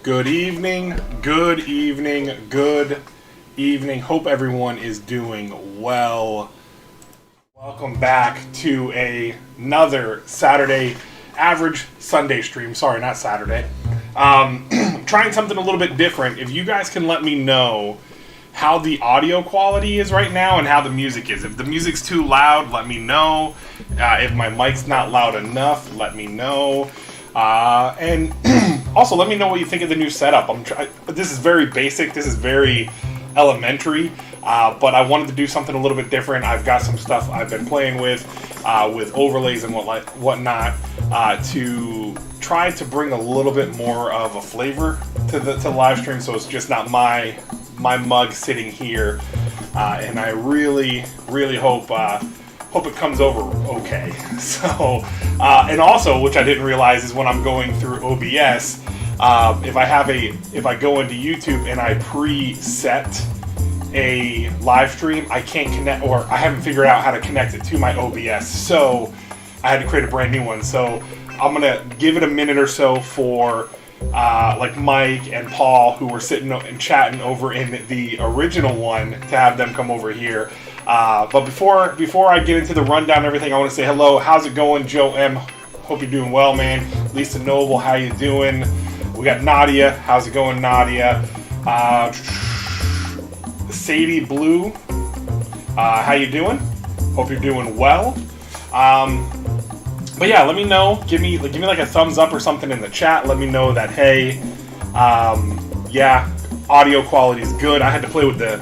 Good evening, good evening, good evening. Hope everyone is doing well. Welcome back to another Saturday average Sunday stream. Sorry, not Saturday. Trying something a little bit different. If you guys can let me know how the audio quality is right now and how the music is. If the music's too loud, let me know. If my mic's not loud enough, let me know. And also, let me know what you think of the new setup. This is very basic. This is very elementary. But I wanted to do something a little bit different. I've got some stuff I've been playing with overlays and whatnot, to try to bring a little bit more of a flavor to the live stream. So it's just not my mug sitting here. And I really, really hope it comes over okay. So, and also, which I didn't realize, is when I'm going through OBS, if I go into YouTube and I preset a live stream, I can't connect, or I haven't figured out how to connect it to my OBS. So I had to create a brand new one. So I'm gonna give it a minute or so for like Mike and Paul, who were sitting and chatting over in the original one, to have them come over here. But before I get into the rundown and everything, I want to say hello. How's it going, Joe M? Hope you're doing well, man. Lisa Noble, how you doing? We got Nadia. How's it going, Nadia? Sadie Blue, how you doing? Hope you're doing well. But yeah, let me know. Give me like a thumbs up or something in the chat. Let me know that, hey, yeah, audio quality is good. I had to play with the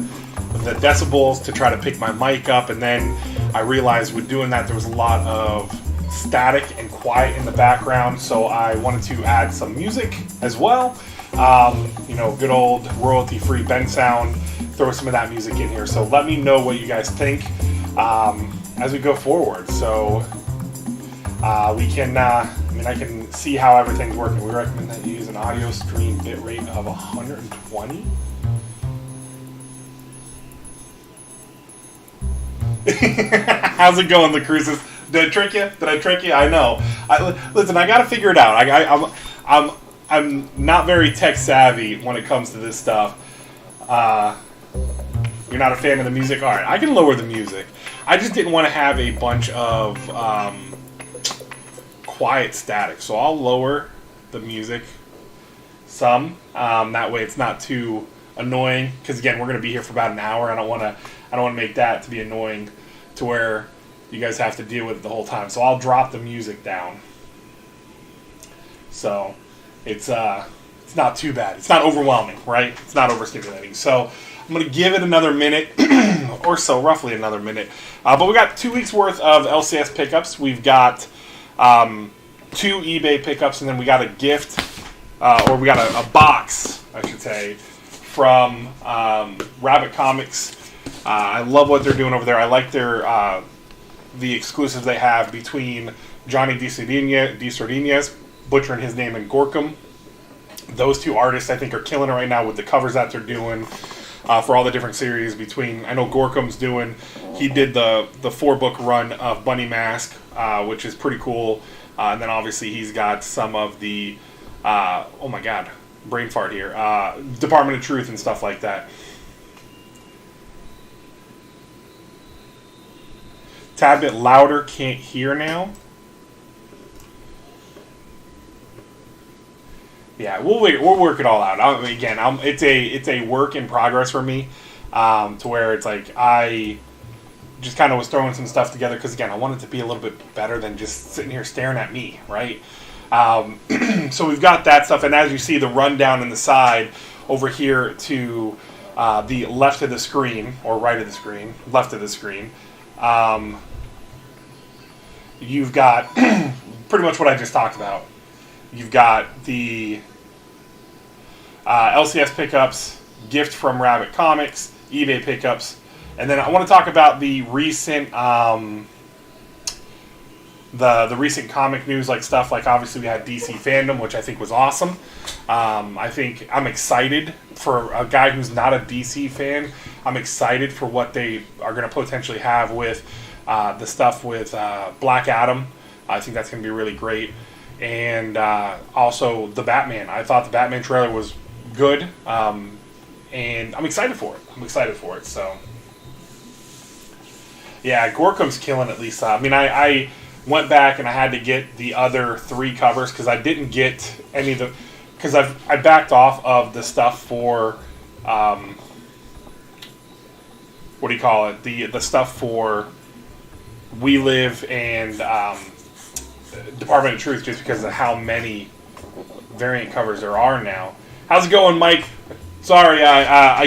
decibels to try to pick my mic up, and then I realized with doing that there was a lot of static and quiet in the background, so I wanted to add some music as well. Good old royalty-free Ben sound. Throw some of that music in here. So let me know what you guys think as we go forward. So we can, I can see how everything's working. We recommend that you use an audio stream bitrate of 120. How's it going, Lucruzes? Did I trick you? I know. Listen, I got to figure it out. I'm not very tech savvy when it comes to this stuff. You're not a fan of the music? All right, I can lower the music. I just didn't want to have a bunch of quiet static, so I'll lower the music some. That way, it's not too annoying. Because again, we're going to be here for about an hour. I don't want to make that to be annoying to where you guys have to deal with it the whole time. So I'll drop the music down. So it's not too bad. It's not overwhelming, right? It's not overstimulating. So I'm going to give it another minute or so, roughly another minute. But we got 2 weeks worth of LCS pickups. We've got 2 eBay pickups, and then we got a gift, or we got a box, I should say, from Rabbit Comics. I love what they're doing over there. I like the exclusives they have between Johnny DeSardinias, butchering his name, and Gorkum. Those two artists, I think, are killing it right now with the covers that they're doing for all the different series. I know Gorkum's he did the 4-book run of Bunny Mask, which is pretty cool. And then obviously he's got some of the, oh my god, brain fart here, Department of Truth and stuff like that. Tad bit louder, can't hear now. Yeah, we'll work it all out. It's a work in progress for me, to where it's like I just kind of was throwing some stuff together because again I want it to be a little bit better than just sitting here staring at me, right? So we've got that stuff, and as you see the rundown in the side over here to the left of the screen, or right of the screen, left of the screen, you've got pretty much what I just talked about. You've got the LCS pickups, gift from Rabbit Comics, eBay pickups, and then I want to talk about the recent the recent comic news, like stuff like obviously we had DC Fandom, which I think was awesome. I think I'm excited for a guy who's not a DC fan. I'm excited for what they are going to potentially have with the stuff with Black Adam. I think that's going to be really great. and also the Batman. I thought the Batman trailer was good, and I'm excited for it. So, yeah, Gorkum's killing at least. I mean, I went back and I had to get the other 3 covers because I didn't get any of the, because I backed off of the stuff for what do you call it, the stuff for We Live and Department of Truth, just because of how many variant covers there are now. How's it going, Mike? Sorry,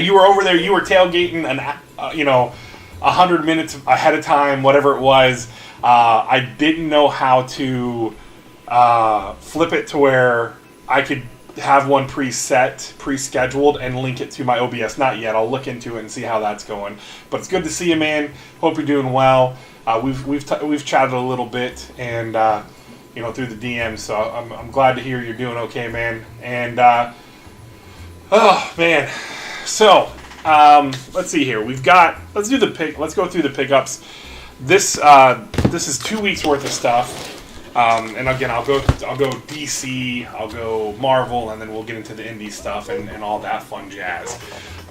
you were over there. You were tailgating 100 minutes ahead of time, whatever it was. I didn't know how to flip it to where I could have one pre-scheduled, and link it to my OBS. Not yet. I'll look into it and see how that's going. But it's good to see you, man. Hope you're doing well. We've chatted a little bit, and through the DMs. So I'm glad to hear you're doing okay, man. And oh man, so let's see here. Let's go through the pickups. This is 2 weeks worth of stuff. And again, I'll go DC, I'll go Marvel, and then we'll get into the indie stuff and all that fun jazz.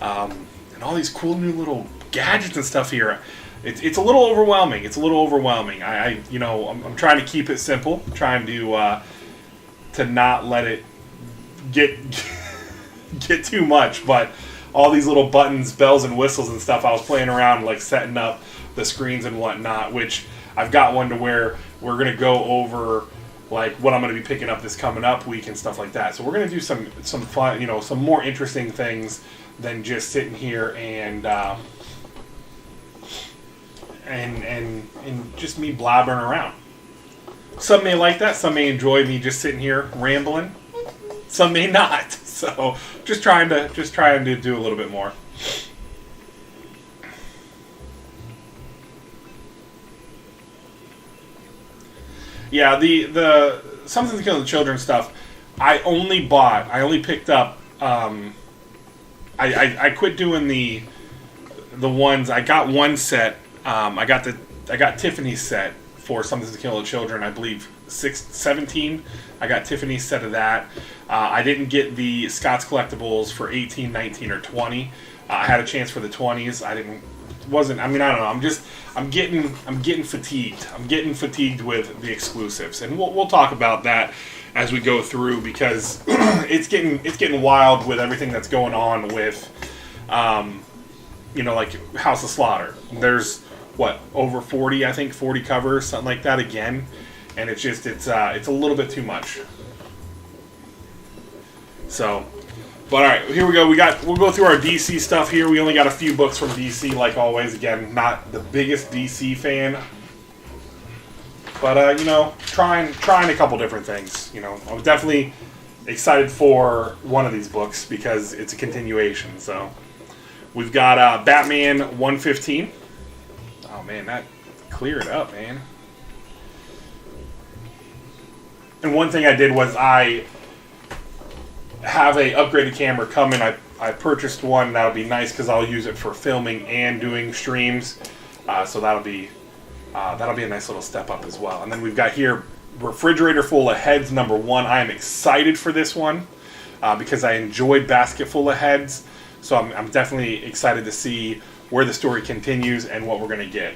And all these cool new little gadgets and stuff here. It's a little overwhelming. I'm trying to keep it simple. I'm trying to not let it get too much. But all these little buttons, bells and whistles and stuff, I was playing around like setting up the screens and whatnot, which I've got one to where we're going to go over like what I'm going to be picking up this coming up week and stuff like that. So we're going to do some fun, some more interesting things than just sitting here and just me blabbering around. Some may like that. Some may enjoy me just sitting here rambling. Some may not. So just trying to do a little bit more. Yeah, the Something to Kill the Children stuff, I only picked up, I quit doing the ones. I got one set, I got Tiffany's set for Something to Kill the Children, I believe 17. I got Tiffany's set of that. I didn't get the Scott's Collectibles for 18, 19, or 20. I had a chance for the 20s. I don't know. I'm getting fatigued. I'm getting fatigued with the exclusives, and we'll talk about that as we go through, because it's getting wild with everything that's going on with, like House of Slaughter. There's over 40, I think 40 covers, something like that again, and it's a little bit too much. So. But alright, here we go. We'll go through our DC stuff here. We only got a few books from DC, like always. Again, not the biggest DC fan. But, trying a couple different things. I'm definitely excited for one of these books because it's a continuation. So, we've got Batman 115. Oh, man, that cleared up, man. And one thing I did was I have a upgraded camera coming. I purchased one. That'll be nice because I'll use it for filming and doing streams. So that'll be a nice little step up as well. And then we've got here Refrigerator Full of Heads #1. I am excited for this one because I enjoyed Basket Full of Heads. So I'm definitely excited to see where the story continues and what we're going to get.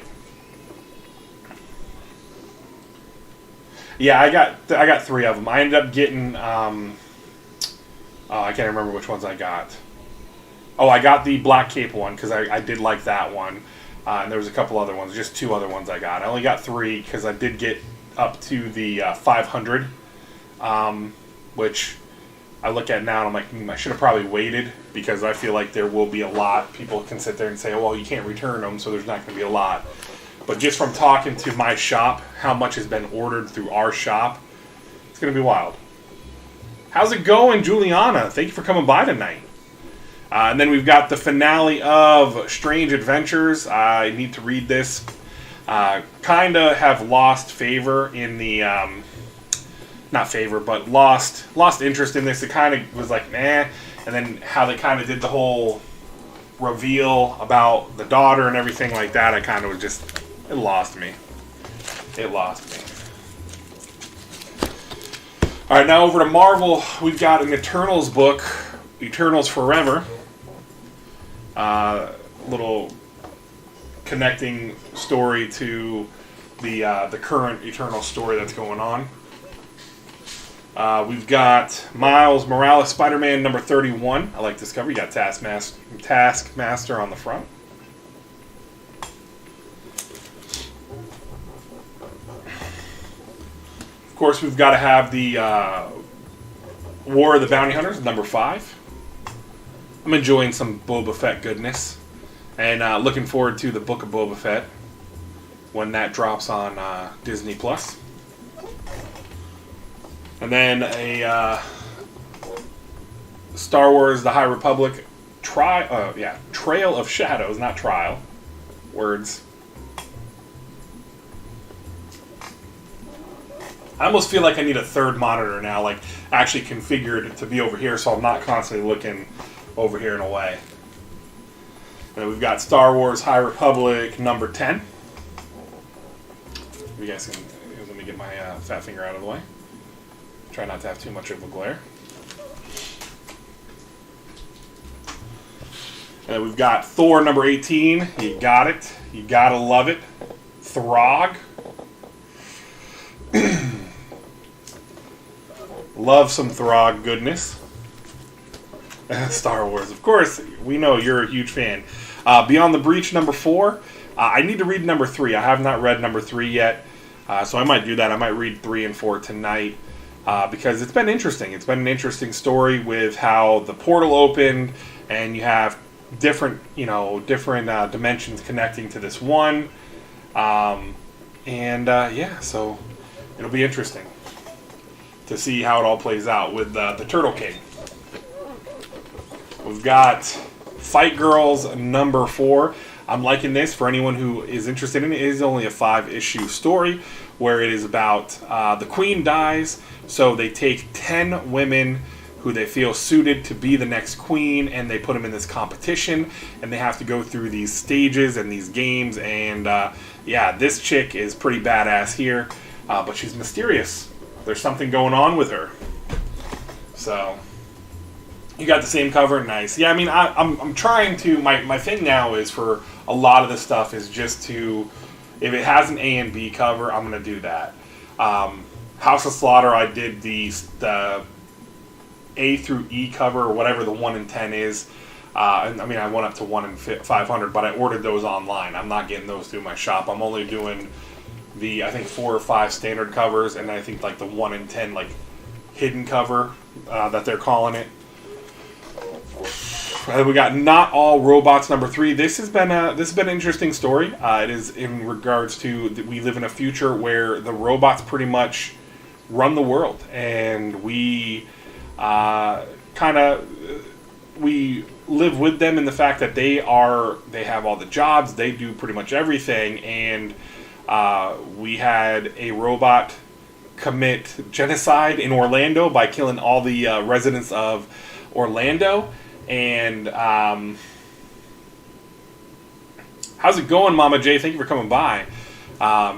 Yeah, I got 3 of them. I ended up getting I can't remember which ones I got. Oh, I got the Black Cape one because I did like that one. And there was a couple other ones, just 2 other ones I got. I only got 3 because I did get up to the 500, which I look at now and I'm like, I should have probably waited because I feel like there will be a lot. People can sit there and say, well, you can't return them, so there's not going to be a lot. But just from talking to my shop, how much has been ordered through our shop, it's going to be wild. How's it going, Juliana? Thank you for coming by tonight. And then we've got the finale of Strange Adventures. I need to read this. Kind of have lost favor in the... not favor, but lost interest in this. It kind of was like, nah. And then how they kind of did the whole reveal about the daughter and everything like that, I kind of was just... It lost me. All right, now over to Marvel. We've got an Eternals book, Eternals Forever. Little connecting story to the current Eternal story that's going on. We've got Miles Morales, Spider-Man number 31. I like this cover. You got Taskmaster on the front. Of course, we've got to have the War of the Bounty Hunters, number 5. I'm enjoying some Boba Fett goodness. And looking forward to the Book of Boba Fett when that drops on Disney+. And then a Star Wars The High Republic Trail of Shadows, not Trial. Words. I almost feel like I need a third monitor now, like actually configured to be over here so I'm not constantly looking over here and away. And then we've got Star Wars High Republic number 10. You guys can, let me get my fat finger out of the way. Try not to have too much of a glare. And then we've got Thor number 18. You got it. You gotta love it. Throg. Love some Throg goodness. Star Wars. Of course, we know you're a huge fan. Beyond the Breach number 4. I need to read number 3. I have not read number 3 yet. So I might do that. I might read 3 and 4 tonight. Because it's been interesting. It's been an interesting story with how the portal opened, and you have different dimensions connecting to this one. So it'll be interesting to see how it all plays out with the Turtle King. We've got Fight Girls number 4. I'm liking this. For anyone who is interested in it, it is only a 5-issue story where it is about the queen dies, so they take 10 women who they feel suited to be the next queen, and they put them in this competition, and they have to go through these stages and these games, and this chick is pretty badass here, but she's mysterious. There's something going on with her. So you got the same cover, nice. Yeah, I mean, I'm trying to. My thing now is for a lot of this stuff is just to, if it has an A and B cover, I'm gonna do that. House of Slaughter, I did the A through E cover, or whatever the 1 in 10 is. I went up to 1 in 500, but I ordered those online. I'm not getting those through my shop. I'm only doing the, I think, 4 or 5 standard covers, and I think like the 1 in 10 like hidden cover that they're calling it. We got Not All Robots number 3. This has been an interesting story. It is in regards to we live in a future where the robots pretty much run the world, and we we live with them in the fact that they have all the jobs, they do pretty much everything, and we had a robot commit genocide in Orlando by killing all the residents of Orlando. And how's it going, Mama J? Thank you for coming by. Now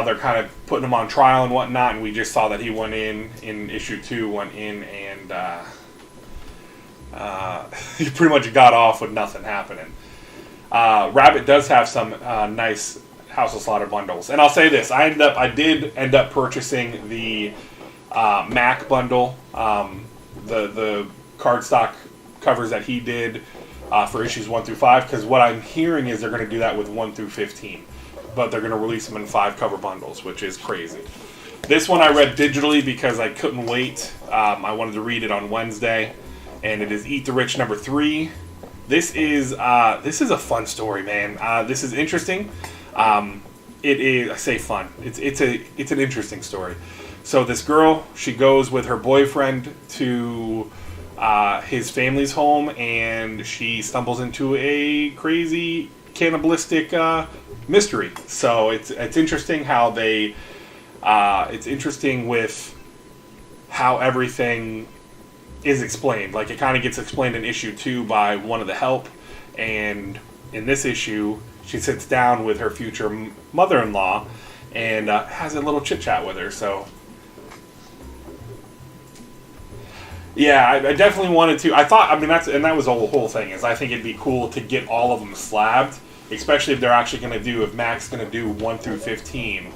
they're kind of putting him on trial and whatnot, and we just saw that he went in issue 2, and he pretty much got off with nothing happening. Rabbit does have some nice House of Slaughter bundles, and I'll say this: I did end up purchasing the Mac bundle. The cardstock covers that he did for issues 1 through 5, because what I'm hearing is they're going to do that with 1 through 15, but they're going to release them in 5 cover bundles, which is crazy. This one I read digitally because I couldn't wait. I wanted to read it on Wednesday, and it is Eat the Rich number 3. This is a fun story, man. This is interesting. It is, I say fun. It's an interesting story. So this girl, she goes with her boyfriend to his family's home, and she stumbles into a crazy cannibalistic mystery. So it's interesting how they it's interesting with how everything is explained. Like, it kind of gets explained in issue 2 by one of the help, and in this issue she sits down with her future mother-in-law and has a little chit chat with her. So Yeah, I definitely wanted to. I thought, I mean, that was the whole thing, is I think it'd be cool to get all of them slabbed, especially if they're actually going to do, if Mac's going to do 1 through 15.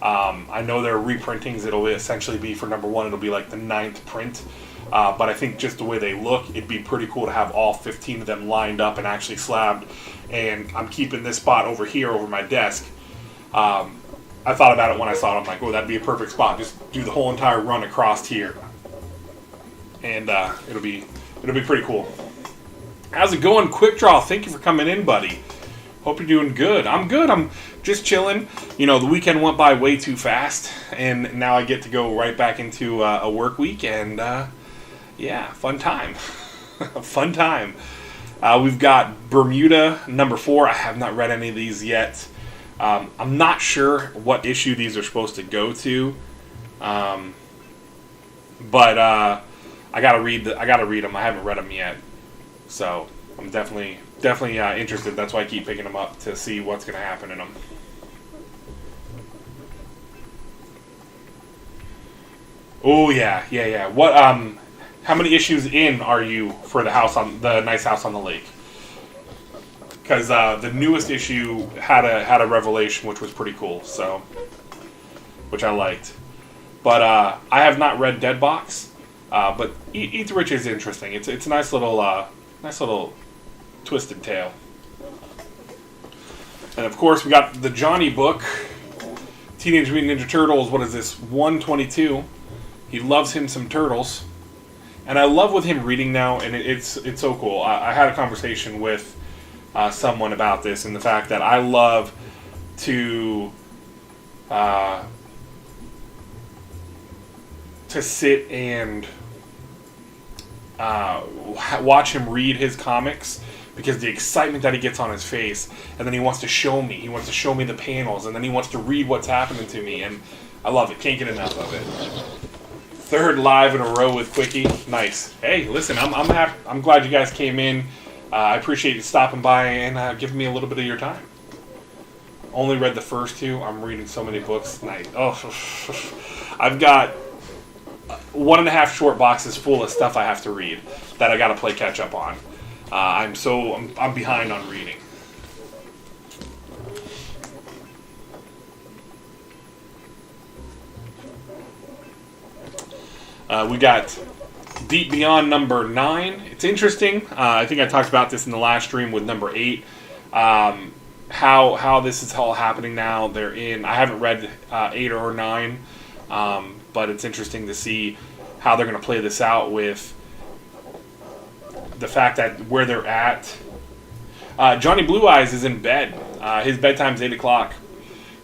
I know there are reprintings. It'll essentially be, for number 1, it'll be like the 9th print. But I think just the way they look, it'd be pretty cool to have all 15 of them lined up and actually slabbed. And I'm keeping this spot over here over my desk. I thought about it when I saw it. I'm like, oh, that'd be a perfect spot. Just do the whole entire run across here. And it'll be pretty cool. How's it going, Quick Draw? Thank you for coming in, buddy. Hope you're doing good. I'm good. I'm just chilling. You know, the weekend went by way too fast, and now I get to go right back into a work week, and yeah, fun time. Fun time. We've got Bermuda number 4. I have not read any of these yet. I'm not sure what issue these are supposed to go to, but I gotta read them. I haven't read them yet, so I'm definitely interested. That's why I keep picking them up to see what's gonna happen in them. Oh yeah. What how many issues in are you for the Nice House on the Lake? Because the newest issue had a revelation, which was pretty cool, so, which I liked. But I have not read Dead Box, but Eat the Rich is interesting. It's a nice little twisted tale. And of course we got the Johnny book, Teenage Mutant Ninja Turtles. What is this? 122. He loves him some turtles, and I love with him reading now, and it's so cool. I had a conversation with someone about this, and the fact that I love to sit and watch him read his comics, because the excitement that he gets on his face, and then he wants to show me. He wants to show me the panels, and then he wants to read what's happening to me, and I love it. Can't get enough of it. 3rd live in a row with Quickie. Nice. Hey, listen, I'm happy. I'm glad you guys came in. I appreciate you stopping by and giving me a little bit of your time. Only read the first 2. I'm reading so many books. Nice. Oh, I've got 1.5 short boxes full of stuff I have to read that I got to play catch up on. I'm behind on reading. We got Deep Beyond number 9. It's interesting. I think I talked about this in the last stream with number 8. How this is all happening now. I haven't read 8 or 9, but it's interesting to see how they're going to play this out with the fact that where they're at. Johnny Blue Eyes is in bed. His bedtime's 8 o'clock,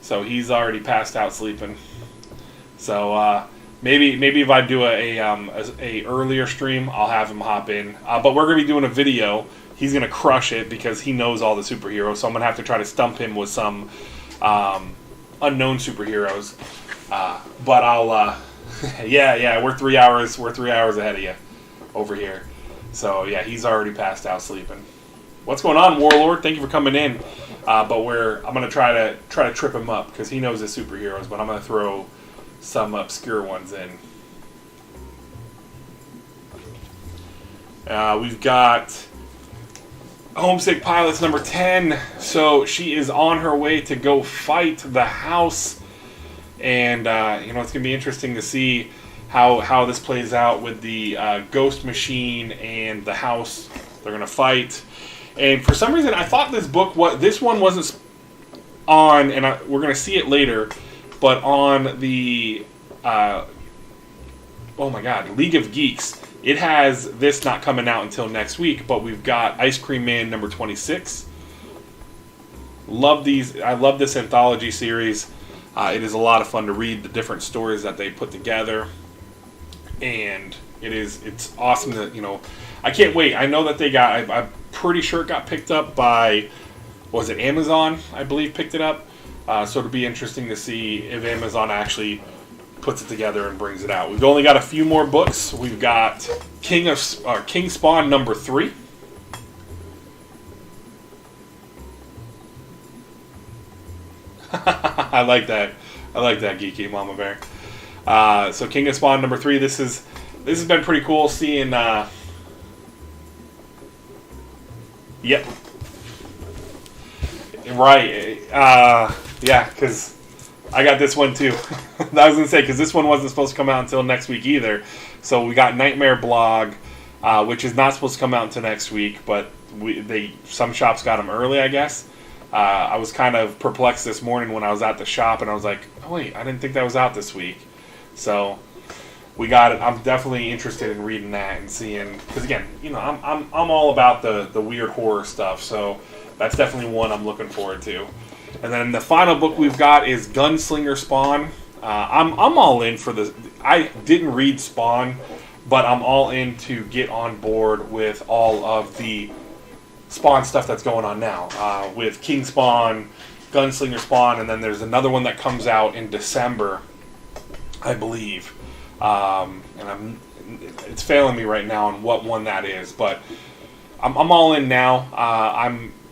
so he's already passed out sleeping. So maybe if I do a earlier stream, I'll have him hop in. But we're gonna be doing a video. He's gonna crush it because he knows all the superheroes. So I'm gonna have to try to stump him with some unknown superheroes. But I'll yeah, we're 3 hours ahead of you over here. So yeah, he's already passed out sleeping. What's going on, Warlord? Thank you for coming in. But I'm gonna try to trip him up because he knows his superheroes. But I'm gonna throw some obscure ones in. We've got Homesick Pilots number 10. So she is on her way to go fight the House, and it's gonna be interesting to see how this plays out with the Ghost Machine and the House. They're gonna fight, and for some reason I thought this one wasn't on, and we're gonna see it later, but on the League of Geeks, it has this not coming out until next week. But we've got Ice Cream Man number 26. Love these. I love this anthology series. It is a lot of fun to read the different stories that they put together. And it's awesome that, I can't wait. I know that I'm pretty sure it got picked up by, was it Amazon, I believe, picked it up. So it'll be interesting to see if Amazon actually puts it together and brings it out. We've only got a few more books. We've got King Spawn number 3. I like that, Geeky Mama Bear. So King of Spawn number 3. This is this has been pretty cool seeing. Yep. Right. Yeah, because I got this one too. I was going to say, because this one wasn't supposed to come out until next week either. So we got Nightmare Blog, which is not supposed to come out until next week, but some shops got them early, I guess. I was kind of perplexed this morning when I was at the shop, and I was like, oh wait, I didn't think that was out this week. So we got it. I'm definitely interested in reading that and seeing, because again, I'm all about the weird horror stuff, so that's definitely one I'm looking forward to. And then the final book we've got is Gunslinger Spawn. I'm all in for this. I didn't read Spawn, but I'm all in to get on board with all of the Spawn stuff that's going on now, with King Spawn, Gunslinger Spawn, and then there's another one that comes out in December, I believe. And it's failing me right now on what one that is, but I'm all in now.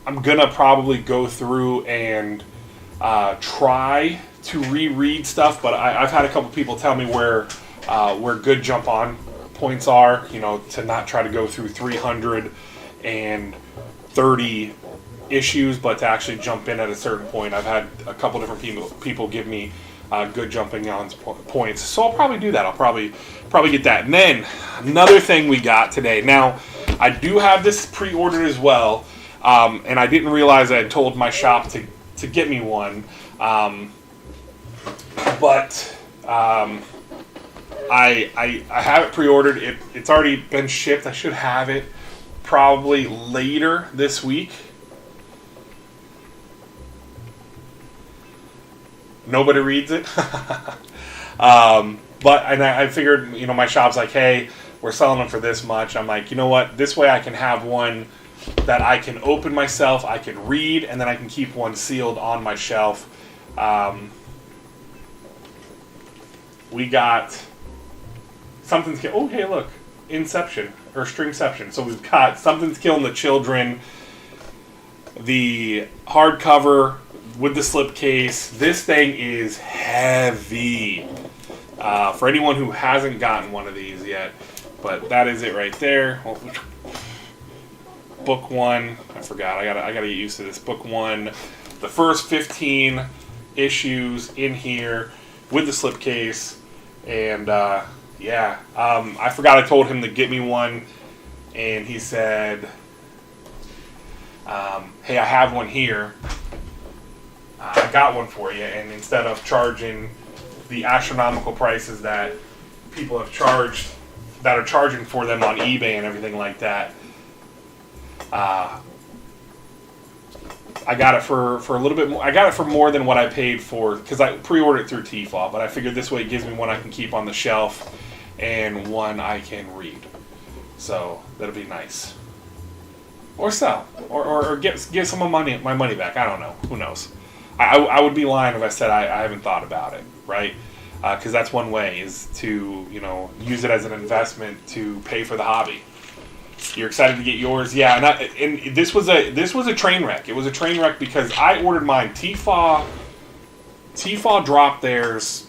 I'm gonna probably go through and try to reread stuff, but I've had a couple people tell me where good jump on points are, to not try to go through 330 issues, but to actually jump in at a certain point. I've had a couple different people give me good jumping on points, so I'll probably do that. I'll probably get that. And then another thing we got today. Now, I do have this pre-ordered as well, and I didn't realize I had told my shop to get me one, but I have it pre-ordered. It's already been shipped. I should have it probably later this week. Nobody reads it. But I figured, my shop's like, hey, we're selling them for this much. I'm like, you know what? This way I can have one that I can open myself, I can read, and then I can keep one sealed on my shelf. We got Something's oh, hey, look. Inception, or Stringception. So we've got Something's Killing the Children, the hardcover with the slipcase. This thing is heavy. For anyone who hasn't gotten one of these yet, but that is it right there. Well, book one, I forgot. I gotta get used to this. Book one, the first 15 issues in here with the slipcase, and yeah. I forgot I told him to get me one, and he said, hey, I have one here. I got one for you, and instead of charging the astronomical prices that people have charged, that are charging for them on eBay and everything like that, I got it for a little bit more. I got it for more than what I paid for, because I pre-ordered it through Tfaw, but I figured this way it gives me one I can keep on the shelf and one I can read. So that'll be nice. Or sell, or get some of my money back. I don't know. Who knows? I would be lying if I said I haven't thought about it, right? Because that's one way, is to use it as an investment to pay for the hobby. You're excited to get yours, yeah. And this was a train wreck. It was a train wreck because I ordered mine. Tfaw dropped theirs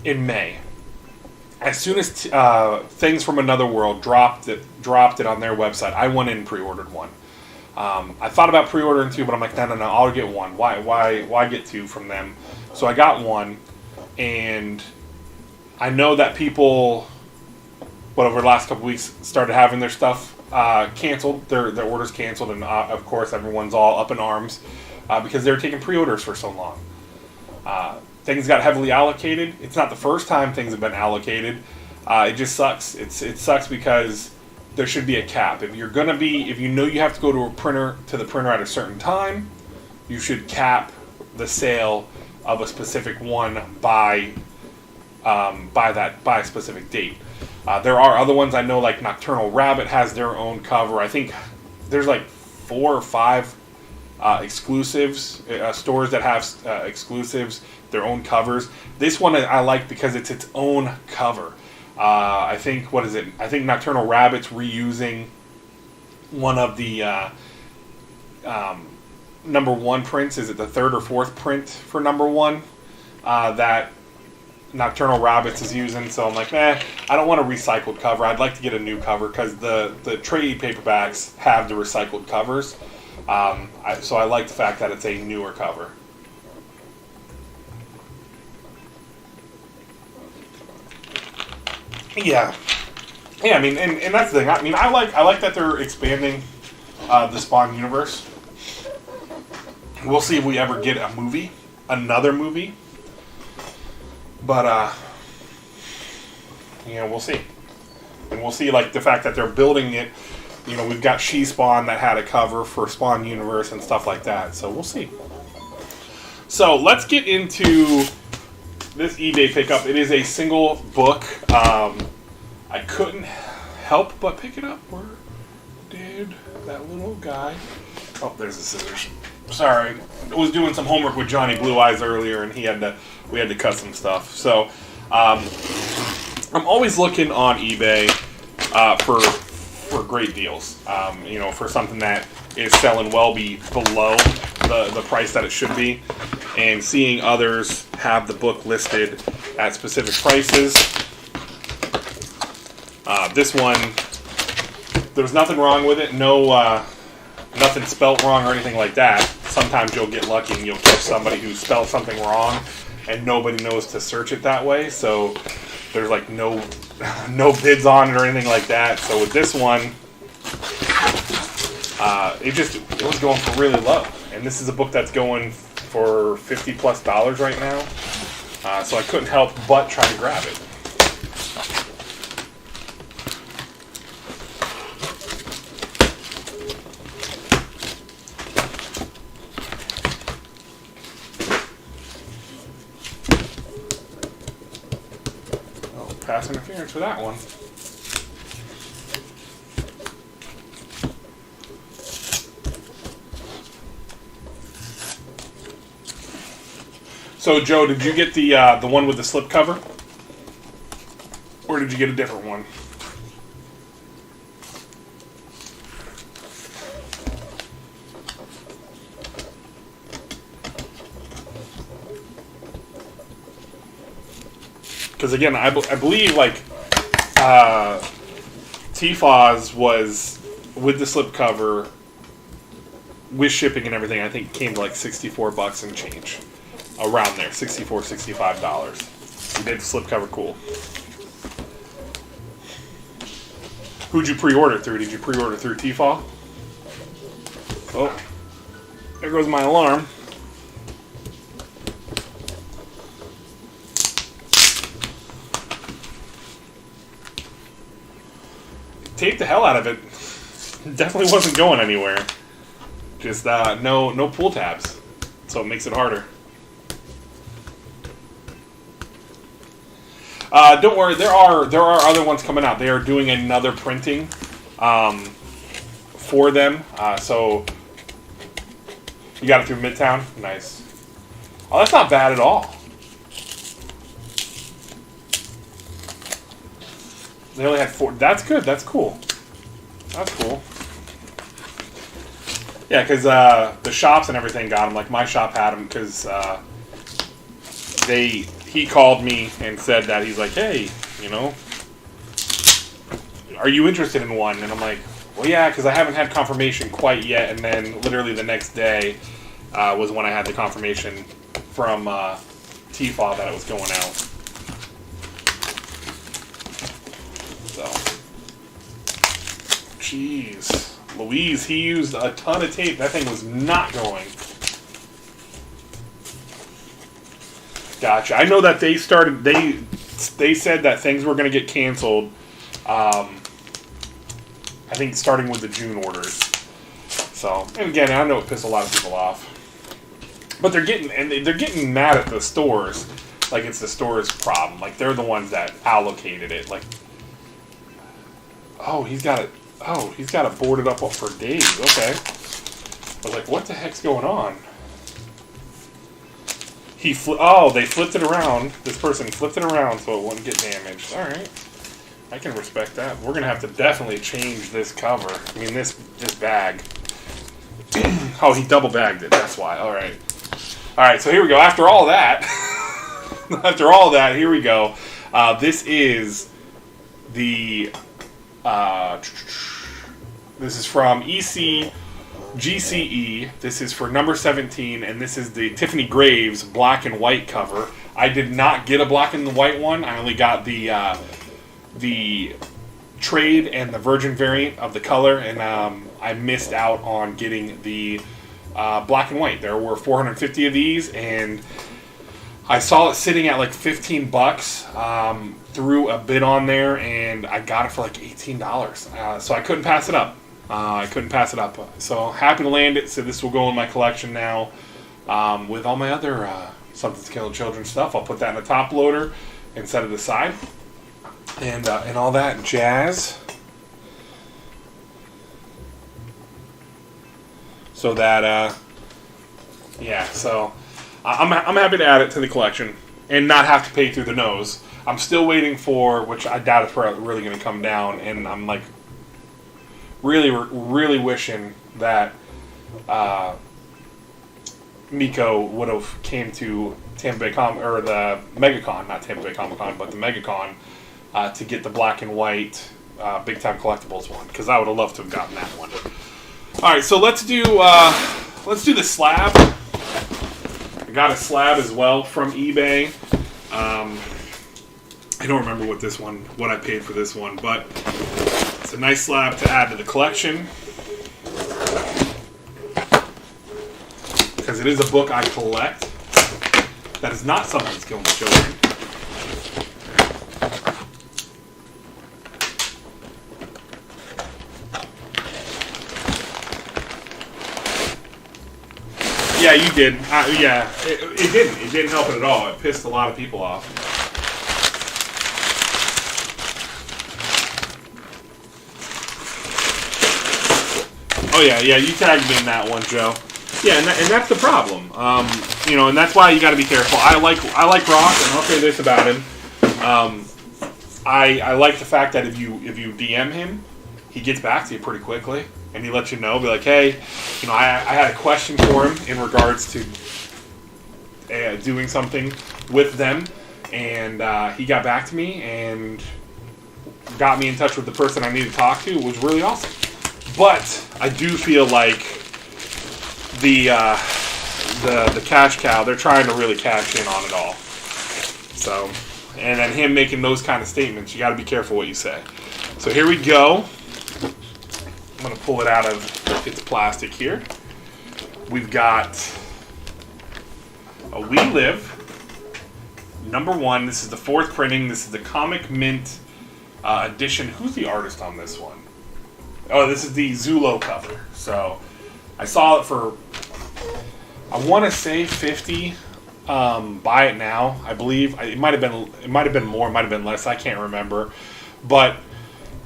in May. As soon as Things from Another World dropped it on their website, I went in and pre-ordered one. I thought about pre-ordering two, but I'm like, no, I'll get one. Why get two from them? So I got one, and I know that people, over the last couple weeks, started having their stuff canceled, their orders canceled, and of course everyone's all up in arms because they were taking pre-orders for so long. Things got heavily allocated. It's not the first time things have been allocated. It just sucks. It sucks because there should be a cap. If you know you have to go to the printer at a certain time, you should cap the sale of a specific one by a specific date. There are other ones I know, like Nocturnal Rabbit has their own cover. I think there's like 4 or 5 exclusives, stores that have exclusives, their own covers. This one I like because it's its own cover. I think, I think Nocturnal Rabbit's reusing one of the number 1 prints. Is it the 3rd or 4th print for number 1? That Nocturnal Rabbits is using. So I'm like, I don't want a recycled cover. I'd like to get a new cover because the trade paperbacks have the recycled covers. So I like the fact that it's a newer cover. Yeah. I mean, and that's the thing. I mean, I like that they're expanding the Spawn universe. We'll see if we ever get another movie. But we'll see. And we'll see, like, the fact that they're building it. You know, we've got She-Spawn that had a cover for Spawn Universe and stuff like that. So we'll see. So let's get into this eBay pickup. It is a single book. I couldn't help but pick it up. Where did that little guy... Oh, there's the scissors. Sorry. I was doing some homework with Johnny Blue Eyes earlier, and we had to cut some stuff. So I'm always looking on eBay for great deals. For something that is selling well below the price that it should be, and seeing others have the book listed at specific prices. This one, there's nothing wrong with it. No, nothing spelt wrong or anything like that. Sometimes you'll get lucky and you'll catch somebody who spelled something wrong, and nobody knows to search it that way. So there's like no bids on it or anything like that. So with this one, it was going for really low, and this is a book that's going for $50+ right now. So I couldn't help but try to grab it. Pass interference for that one. So, Joe, did you get the one with the slip cover, or did you get a different one? Because again, I believe like T-Foz was with the slip cover, with shipping and everything. I think it came to like $64 and change, around there, $64, $65. You did the slip cover, cool. Who'd you pre-order through? Did you pre-order through T-Foz? Oh, there goes my alarm. Taped the hell out of it. Definitely wasn't going anywhere. Just no pull tabs, so it makes it harder. Don't worry, there are other ones coming out. They are doing another printing for them. So you got it through Midtown. Nice. Oh, that's not bad at all. They only had 4. That's good. That's cool. That's cool. Yeah, because the shops and everything got them. Like, my shop had them because he called me and said that he's like, hey, are you interested in one? And I'm like, well, yeah, because I haven't had confirmation quite yet. And then literally the next day was when I had the confirmation from T-Foz that it was going out. So, jeez, Louise, he used a ton of tape. That thing was not going. Gotcha. I know that they started. They said that things were going to get canceled. I think starting with the June orders. So, and again, I know it pissed a lot of people off, but they're getting mad at the stores, like it's the store's problem. Like they're the ones that allocated it. Like. Oh, he's got it boarded up for days. Okay. I was like, what the heck's going on? They flipped it around. This person flipped it around so it wouldn't get damaged. All right. I can respect that. We're going to have to definitely change this cover. I mean, this bag. Oh, he double bagged it. That's why. All right. All right, so here we go. After all that, after all that, here we go. This is the this is from GCE. This is for number 17, and this is the Tiffany Graves black and white cover. I did not get a black and white one. I only got the trade and the virgin variant of the color, and I missed out on getting the black and white. There were 450 of these, and I saw it sitting at like $15. Threw a bid on there, and I got it for like $18. So I couldn't pass it up. So happy to land it. So this will go in my collection now with all my other Something to Kill Children stuff. I'll put that in the top loader and set it aside, and all that jazz. So that so I'm happy to add it to the collection and not have to pay through the nose. I'm still waiting for, which I doubt it's really going to come down, and I'm like really wishing that Miko would have came to Tampa Bay or the MegaCon, not Tampa Bay Comic Con, but the MegaCon to get the black and white Big Time Collectibles one, because I would have loved to have gotten that one. All right, so let's do the slab. I got a slab as well from eBay. I don't remember what I paid for this one, but it's a nice slab to add to the collection, because it is a book I collect. That is not Something to Kill Children. Yeah, you did. It didn't. It didn't help it at all. It pissed a lot of people off. Oh yeah, you tagged me in that one, Joe. Yeah, and that's the problem. And that's why you got to be careful. I like Rock, and I'll say this about him. I like the fact that if you DM him, he gets back to you pretty quickly, and he lets you know, be like, hey, I had a question for him in regards to doing something with them, and he got back to me and got me in touch with the person I needed to talk to. It was really awesome. But I do feel like the cash cow, they're trying to really cash in on it all. So, and then him making those kind of statements, you got to be careful what you say. So here we go. I'm going to pull it out of its plastic here. We've got a We Live, number 1. This is the 4th printing. This is the Comic Mint edition. Who's the artist on this one? Oh, this is the Zulo cover. So I saw it for, I want to say 50. Buy it now. I believe it might have been more, it might have been less. I can't remember, but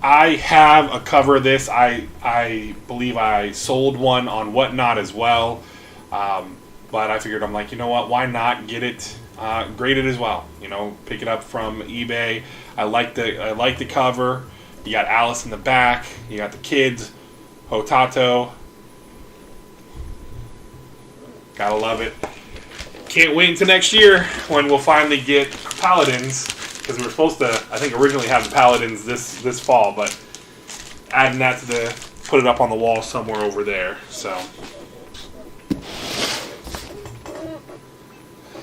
I have a cover of this. I believe I sold one on Whatnot as well, but I figured, I'm like, you know what? Why not get it graded as well? Pick it up from eBay. I like the cover. You got Alice in the back. You got the kids. Hotato. Gotta love it. Can't wait until next year when we'll finally get Paladins, because we were supposed to, I think, originally have the Paladins this fall, but adding that to put it up on the wall somewhere over there. So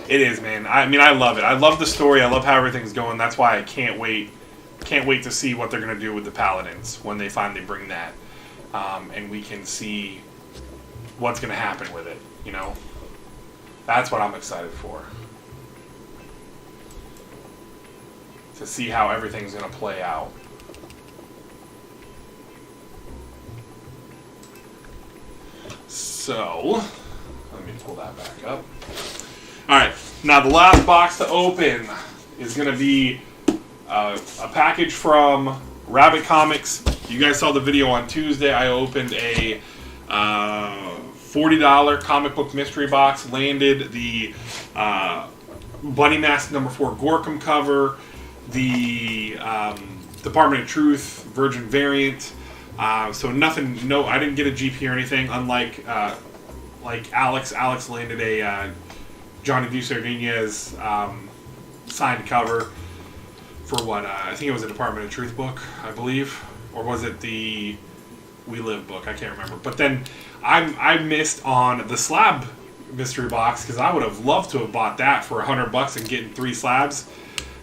it is, man. I love it. I love the story. I love how everything's going. That's why I can't wait to see what they're going to do with the Paladins when they finally bring that, and we can see what's going to happen with it. That's what I'm excited for. To see how everything's going to play out. So, let me pull that back up. Alright, now the last box to open is going to be a package from Rabbit Comics. You guys saw the video on Tuesday. I opened a $40 comic book mystery box. Landed the Bunny Mask number 4 Gorkum cover, the Department of Truth Virgin variant. So nothing. No, I didn't get a GP or anything. Unlike like Alex. Alex landed a Johnny DeSardinia's signed cover for what, I think it was a Department of Truth book, I believe. Or was it the We Live book? I can't remember. But then I missed on the slab mystery box because I would have loved to have bought that for $100 and getting 3 slabs.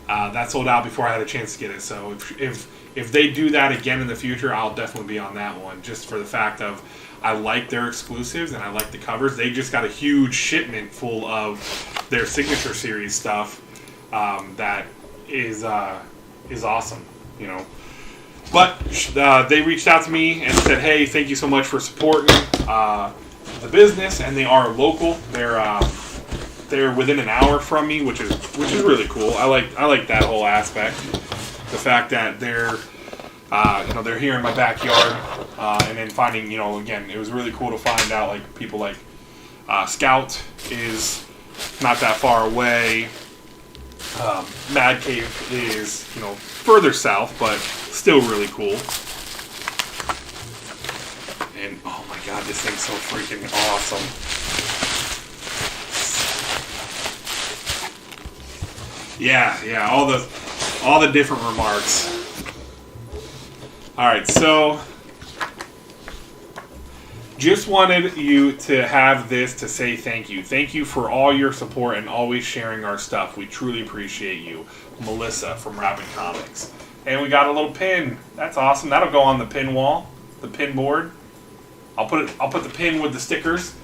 That sold out before I had a chance to get it. So if they do that again in the future, I'll definitely be on that one. Just for the fact of I like their exclusives and I like the covers. They just got a huge shipment full of their Signature Series stuff that is awesome, you know. But they reached out to me and said, "Hey, thank you so much for supporting the business." And they are local. They're within an hour from me, which is really cool. I like that whole aspect. The fact that they're here in my backyard, and then finding, again, it was really cool to find out like people like Scout is not that far away. Mad Cave is further south, but still really cool. And oh my god, this thing's so freaking awesome. Yeah, all the different remarks. Alright, so just wanted you to have this to say thank you. Thank you for all your support and always sharing our stuff. We truly appreciate you. Melissa from Rabbit Comics. And we got a little pin. That's awesome. That'll go on the pin wall, the pin board. I'll put the pin with the stickers.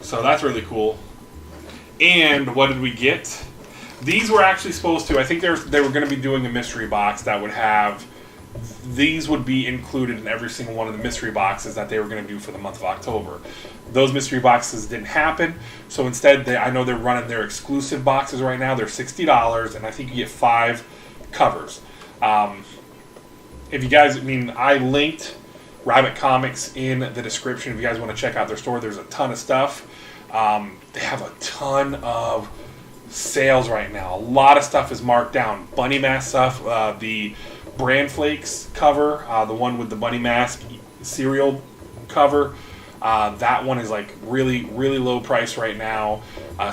So that's really cool. And what did we get? These were actually supposed to, I think they were going to be doing a mystery box that would have, these would be included in every single one of the mystery boxes that they were going to do for the month of October. Those mystery boxes didn't happen, so instead, I know they're running their exclusive boxes right now. They're $60, and I think you get 5 covers. If you guys, I linked Rabbit Comics in the description. If you guys want to check out their store, there's a ton of stuff. They have a ton of sales right now. A lot of stuff is marked down. Bunny Mask stuff, the Bran Flakes cover, the one with the Bunny Mask cereal cover, that one is like really, really low price right now.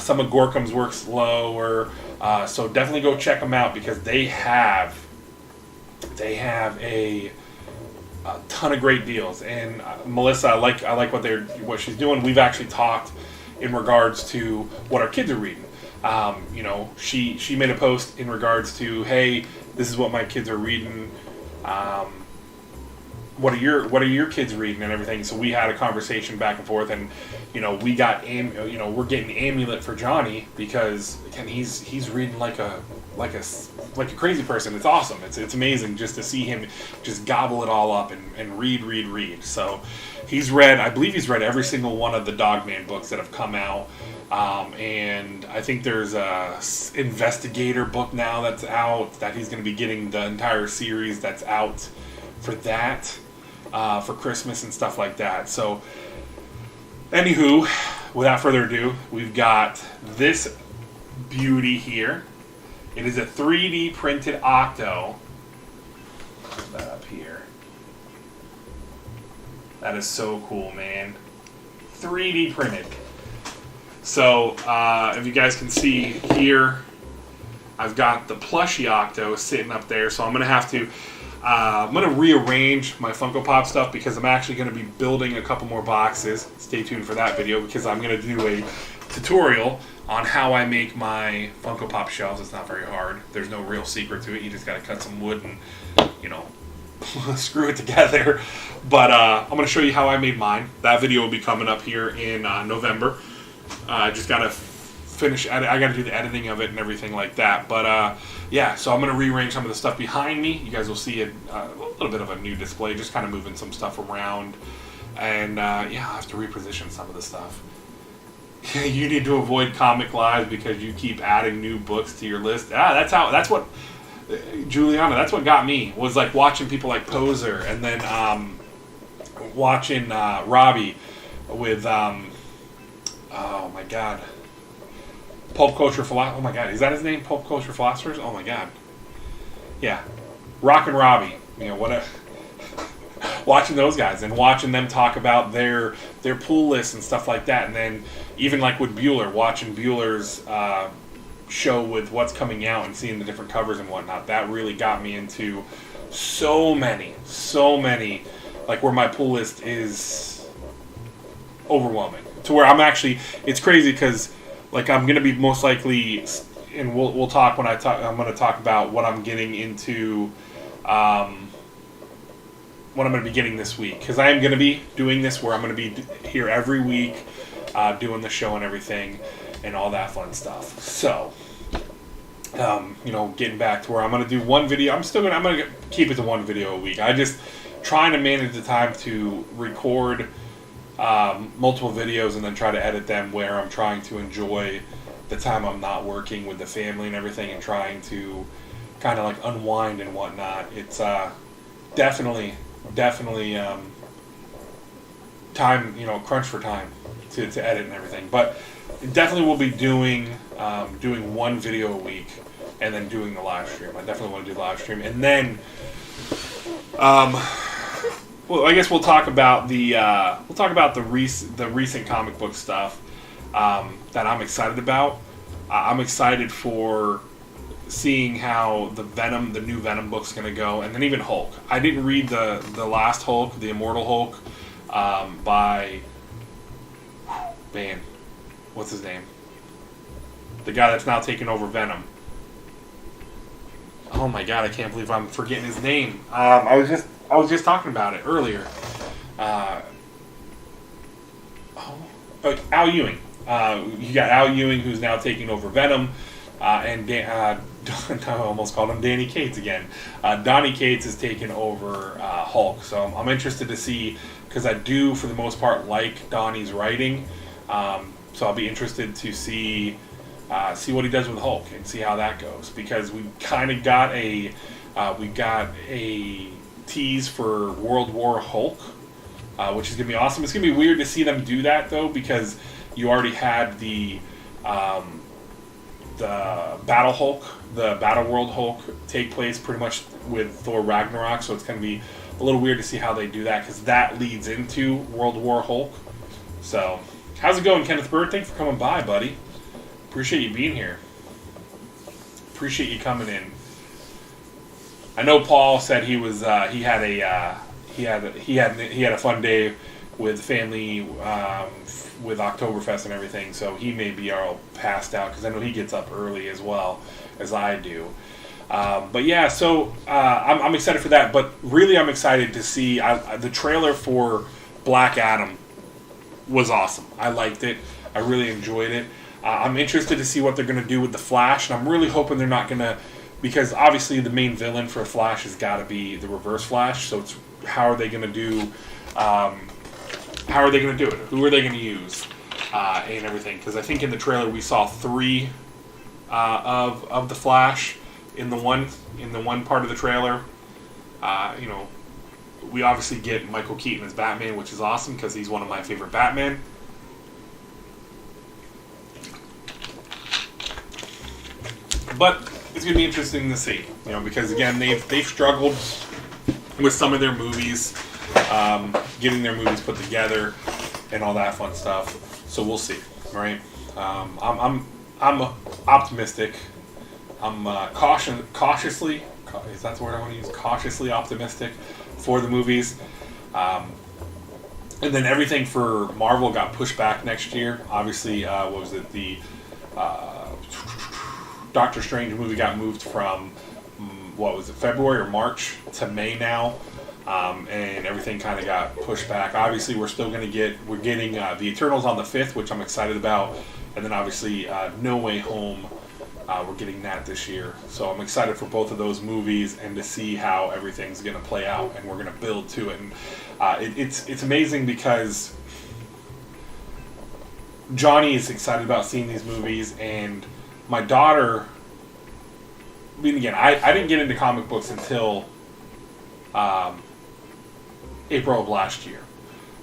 Some of Gorkam's works lower, so definitely go check them out because they have a ton of great deals. And Melissa, I like what she's doing. We've actually talked in regards to what our kids are reading. She made a post in regards to, hey, this is what my kids are reading. What are your kids reading and everything? So we had a conversation back and forth, and we got we're getting Amulet for Johnny because again he's reading like a crazy person. It's awesome. It's amazing just to see him just gobble it all up and read. So I believe he's read every single one of the Dogman books that have come out. And I think there's a Investigator book now that's out that he's going to be getting the entire series that's out for that, for Christmas and stuff like that. So, anywho, without further ado, we've got this beauty here. It is a 3D printed Octo. Put that up here. That is so cool, man. 3D printed. So, if you guys can see here, I've got the plushie Octo sitting up there. So I'm going to have to, rearrange my Funko Pop stuff because I'm actually going to be building a couple more boxes. Stay tuned for that video because I'm going to do a tutorial on how I make my Funko Pop shelves. It's not very hard. There's no real secret to it. You just got to cut some wood and, screw it together. But I'm going to show you how I made mine. That video will be coming up here in November. I just got to finish, I got to do the editing of it and everything like that. But, so I'm going to rearrange some of the stuff behind me. You guys will see a little bit of a new display, just kind of moving some stuff around. And, I'll have to reposition some of the stuff. You need to avoid comic lives because you keep adding new books to your list. That's what, Juliana, that's what got me, was like watching people like Poser and then watching Robbie with, oh my god, Pulp Culture Philosophers. Oh my god, is that his name? Pulp Culture Philosophers? Oh my god. Yeah. Rock and Robbie. Watching those guys and watching them talk about their pull lists and stuff like that. And then even like with Bueller, watching Bueller's show with what's coming out and seeing the different covers and whatnot, that really got me into so many, like where my pull list is overwhelming. To where I'm actually, it's crazy because like I'm going to be most likely, and we'll talk when I'm going to talk about what I'm getting into, what I'm going to be getting this week. Because I am going to be doing this where I'm going to be here every week, doing the show and everything and all that fun stuff. So, getting back to where I'm going to do one video. I'm going to keep it to one video a week. I just trying to manage the time to record multiple videos and then try to edit them where I'm trying to enjoy the time I'm not working with the family and everything, and trying to kind of like unwind and whatnot. It's definitely time, crunch for time to edit and everything. But definitely will be doing one video a week and then doing the live stream. I definitely want to do the live stream, and then well, I guess we'll talk about the recent comic book stuff that I'm excited about. I'm excited for seeing how the new Venom book's going to go, and then even Hulk. I didn't read the last Hulk, the Immortal Hulk, by what's his name? The guy that's now taking over Venom. Oh my god, I can't believe I'm forgetting his name. I was just talking about it earlier. Al Ewing. You got Al Ewing, who's now taking over Venom, and I almost called him Danny Cates again. Donny Cates is taking over Hulk. So I'm interested to see, because I do, for the most part, like Donnie's writing. So I'll be interested to see what he does with Hulk and see how that goes, because we kind of got a tease for World War Hulk, which is gonna be awesome. It's gonna be weird to see them do that though, because you already had the Battle Hulk, the Battle World Hulk take place pretty much with Thor Ragnarok, so it's gonna be a little weird to see how they do that, because that leads into World War Hulk. So, how's it going, Kenneth Bird? Thanks for coming by, buddy. Appreciate you being here. Appreciate you coming in. I know Paul said he was he had a fun day with family with Oktoberfest and everything, so he may be all passed out, because I know he gets up early as well as I do. But yeah, so I'm excited for that. But really, I'm excited to see the trailer for Black Adam was awesome. I liked it. I really enjoyed it. I'm interested to see what they're going to do with the Flash, and I'm really hoping they're not going to, because obviously the main villain for Flash has got to be the Reverse Flash. So it's how are they going to do? How are they going to do it? Who are they going to use? And everything. Because I think in the trailer we saw 3 of the Flash in the one part of the trailer. We obviously get Michael Keaton as Batman, which is awesome because he's one of my favorite Batman. But it's going to be interesting to see, because again, they've struggled with some of their movies, getting their movies put together and all that fun stuff. So we'll see, right? I'm optimistic. I'm cautiously, is that the word I want to use? Cautiously optimistic for the movies. And then everything for Marvel got pushed back next year. Obviously, what was it? The Doctor Strange movie got moved from, February or March to May now. And everything kind of got pushed back. Obviously, we're getting the Eternals on the 5th, which I'm excited about. And then obviously, No Way Home, we're getting that this year. So I'm excited for both of those movies and to see how everything's going to play out, and we're going to build to it. And it's amazing because Johnny is excited about seeing these movies, and my daughter, I didn't get into comic books until April of last year.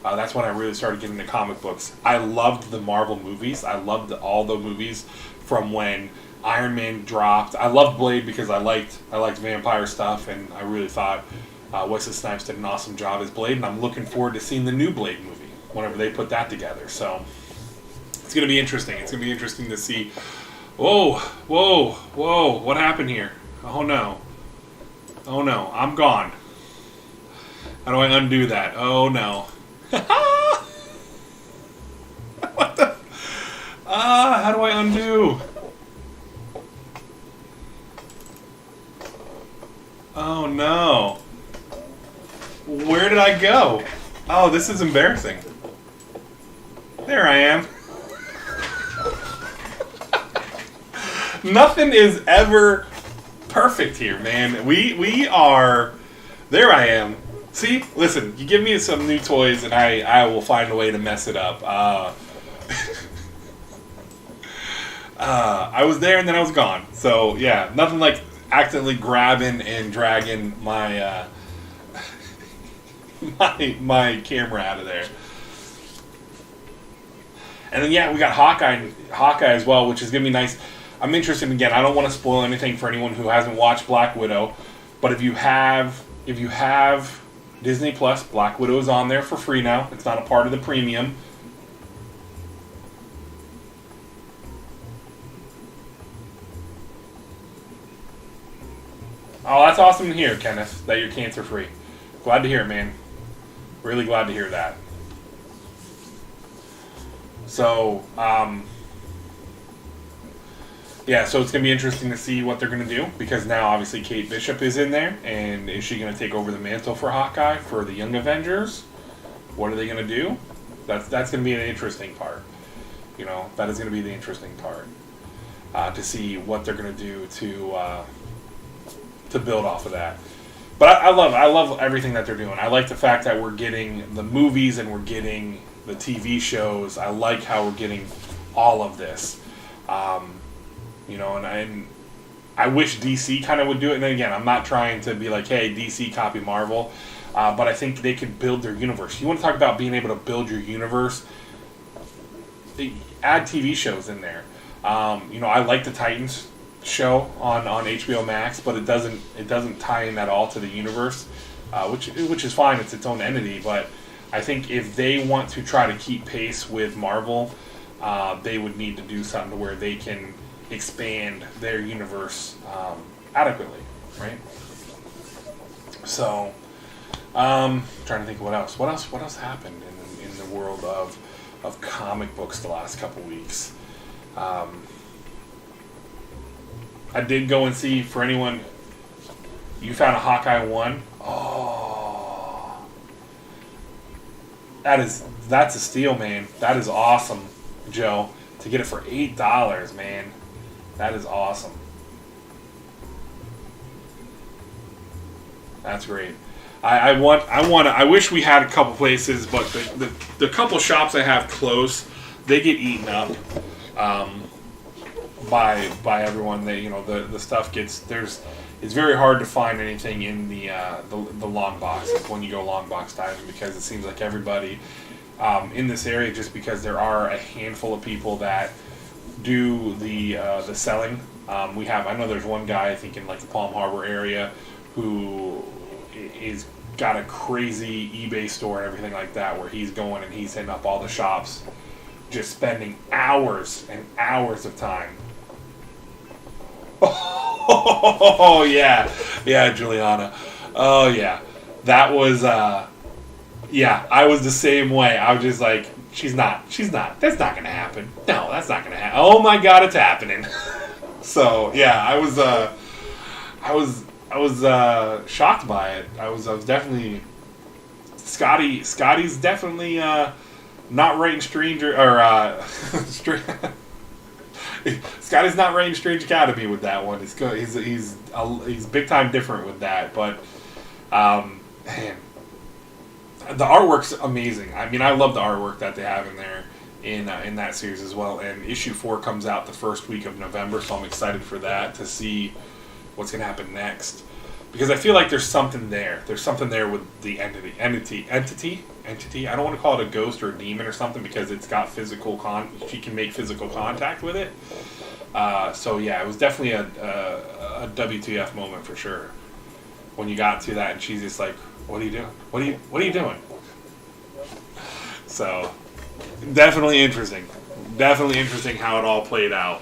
That's when I really started getting into comic books. I loved the Marvel movies. I loved all the movies from when Iron Man dropped. I loved Blade because I liked vampire stuff, and I really thought Wesley Snipes did an awesome job as Blade, and I'm looking forward to seeing the new Blade movie whenever they put that together. So it's going to be interesting. It's going to be interesting to see Whoa, whoa, whoa! What happened here? Oh no! Oh no! I'm gone. How do I undo that? Oh no! What the? How do I undo? Oh no! Where did I go? Oh, this is embarrassing. There I am. Nothing is ever perfect here, man. We are... There I am. See? Listen, you give me some new toys and I will find a way to mess it up. I was there and then I was gone. So, yeah, nothing like accidentally grabbing and dragging my... my camera out of there. And then yeah, we got Hawkeye as well, which is gonna be nice. I'm interested again. I don't want to spoil anything for anyone who hasn't watched Black Widow, but if you have Disney Plus, Black Widow is on there for free now. It's not a part of the premium. Oh, that's awesome to hear, Kenneth, that you're cancer free. Glad to hear it, man. Really glad to hear that. So, yeah, so it's going to be interesting to see what they're going to do, because now obviously Kate Bishop is in there, and is she going to take over the mantle for Hawkeye for the Young Avengers? What are they going to do? That's going to be an interesting part. You know, that is going to be the interesting part, to see what they're going to do to build off of that. But I love everything that they're doing. I like the fact that we're getting the movies and we're getting the TV shows. I like how we're getting all of this. You know, and I wish DC kind of would do it. And again, I'm not trying to be like, hey, DC copy Marvel. But I think they can build their universe. You want to talk about being able to build your universe? Add TV shows in there. You know, I like the Titans show on HBO Max, but it doesn't tie in at all to the universe, which is fine. It's its own entity. But I think if they want to try to keep pace with Marvel, they would need to do something to where they can expand their universe adequately, right? So, trying to think of what else happened in the world of comic books the last couple weeks. I did go and see, for anyone, you found a Hawkeye 1. Oh, that's a steal, man. That is awesome, Joe. To get it for $8, man. That is awesome. That's great. I wish we had a couple places, but the couple shops I have close, they get eaten up. By everyone. They, you know, the stuff gets, it's very hard to find anything in the long boxes when you go long box diving, because it seems like everybody in this area, just because there are a handful of people that do the selling. I know there's one guy, I think in like the Palm Harbor area, who is got a crazy eBay store and everything like that, where he's going and he's hitting up all the shops, just spending hours and hours of time. Oh yeah, Juliana. Oh yeah, that was yeah. I was the same way. I was just like, she's not. That's not gonna happen. No, that's not gonna happen. Oh my God, it's happening. So yeah, I was shocked by it. I was definitely Scotty's definitely not writing Stranger or Scotty's not writing Strange Academy with that one. He's big time different with that, but man, the artwork's amazing. I mean, I love the artwork that they have in there in that series as well. And issue 4 comes out the first week of November, so I'm excited for that, to see what's gonna happen next. Because I feel like there's something there. There's something there with the entity. I don't want to call it a ghost or a demon or something, because it's got she can make physical contact with it. So yeah, it was definitely a WTF moment for sure. When you got to that and she's just like, "What are you doing? What are you doing?" So definitely interesting. Definitely interesting how it all played out.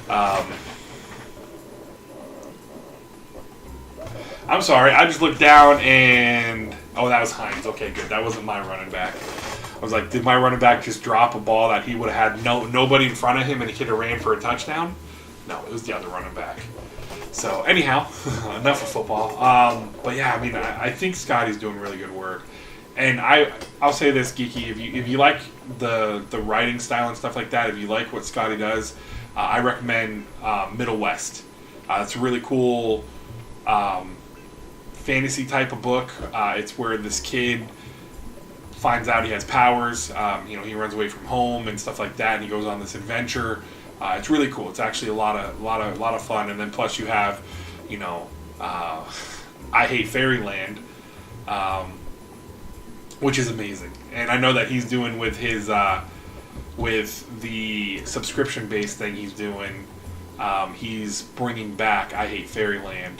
Um, I'm sorry, I just looked down and... Oh, that was Hines. Okay, good. That wasn't my running back. I was like, did my running back just drop a ball that he would have had nobody in front of him and he could have ran for a touchdown? No, it was the other running back. So, anyhow, enough of football. But yeah, I mean, I think Scotty's doing really good work. And I'll say this, Geeky, if you like the writing style and stuff like that, if you like what Scotty does, I recommend Middle West. It's a really cool fantasy type of book. It's where this kid finds out he has powers. He runs away from home and stuff like that, and he goes on this adventure. It's really cool. It's actually a lot of fun. And then plus you have, I Hate Fairyland, which is amazing. And I know that he's doing with his with the subscription based thing he's doing. He's bringing back I Hate Fairyland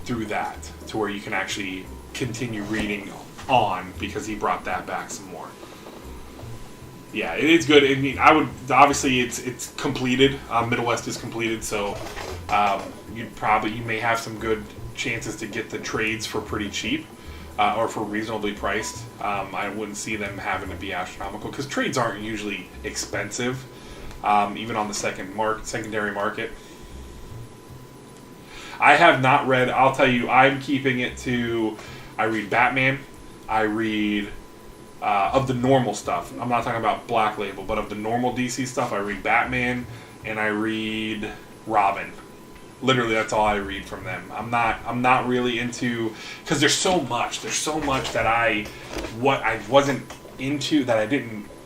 through that to where you can actually continue reading on, because he brought that back some more. Yeah, it's good. I mean, I would obviously it's completed. Middle West is completed, so you may have some good chances to get the trades for pretty cheap or for reasonably priced. I wouldn't see them having to be astronomical because trades aren't usually expensive, even on the secondary market. I have not read. I'll tell you, I'm keeping it to. I read Batman. I read. Of the normal stuff, I'm not talking about Black Label, but of the normal DC stuff, I read Batman and I read Robin. Literally, that's all I read from them. I'm not really into, because there's so much that I wasn't into, that I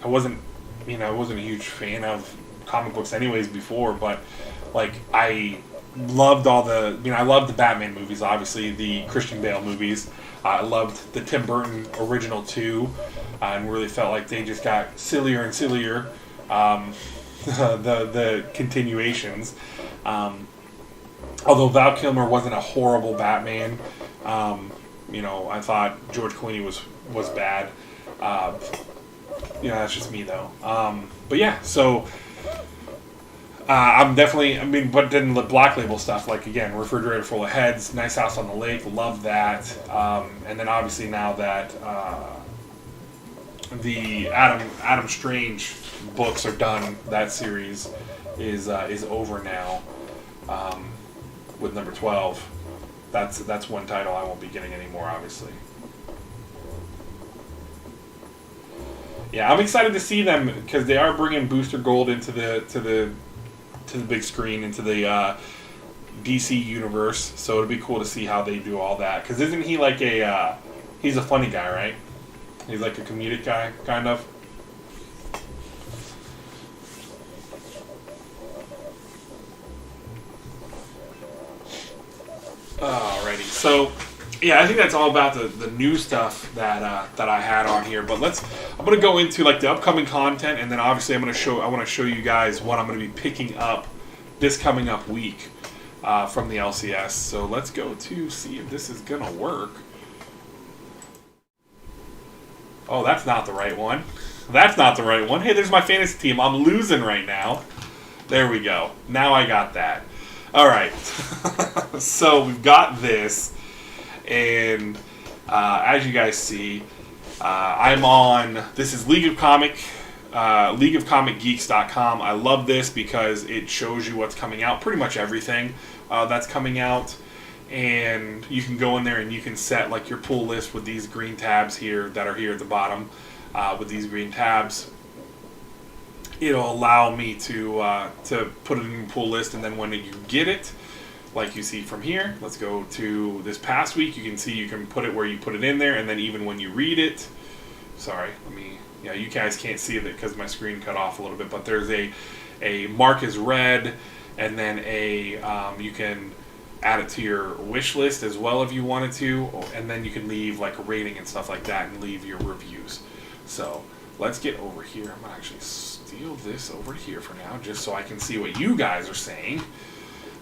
wasn't a huge fan of comic books anyways before, but like I loved I loved the Batman movies, obviously the Christian Bale movies. I loved the Tim Burton original too. And really felt like they just got sillier and sillier, the continuations. Although Val Kilmer wasn't a horrible Batman, I thought George Clooney was bad. That's just me though. But yeah, so I'm definitely. But then the Black Label stuff, like again, Refrigerator Full of Heads, Nice House on the Lake, love that. And then obviously now that. The Adam Strange books are done. That series is over now with number 12. That's one title I won't be getting anymore, obviously. Yeah, I'm excited to see them because they are bringing Booster Gold into the big screen, into the DC universe. So it'll be cool to see how they do all that. Because isn't he like he's a funny guy, right? He's like a comedic guy, kind of. Alrighty, so yeah, I think that's all about the new stuff that I had on here. But I'm gonna go into like the upcoming content, and then obviously I want to show you guys what I'm gonna be picking up this coming up week from the LCS. So let's go to see if this is gonna work. Oh, that's not the right one. That's not the right one. Hey, there's my fantasy team. I'm losing right now. There we go. Now I got that. All right. So we've got this. And as you guys see, I'm on... This is LeagueofComicGeeks.com. I love this because it shows you what's coming out. Pretty much everything that's coming out. And you can go in there and you can set like your pull list with these green tabs here that are here at the bottom. With these green tabs, it'll allow me to put it in your pull list, and then when you get it, like you see from here, let's go to this past week. You can see you can put it where you put it in there, and then even when you read it, you guys can't see it because my screen cut off a little bit, but there's a mark is red, and then you can add it to your wish list as well if you wanted to, and then you can leave like a rating and stuff like that and leave your reviews. So let's get over here. I'm gonna actually steal this over here for now just so I can see what you guys are saying,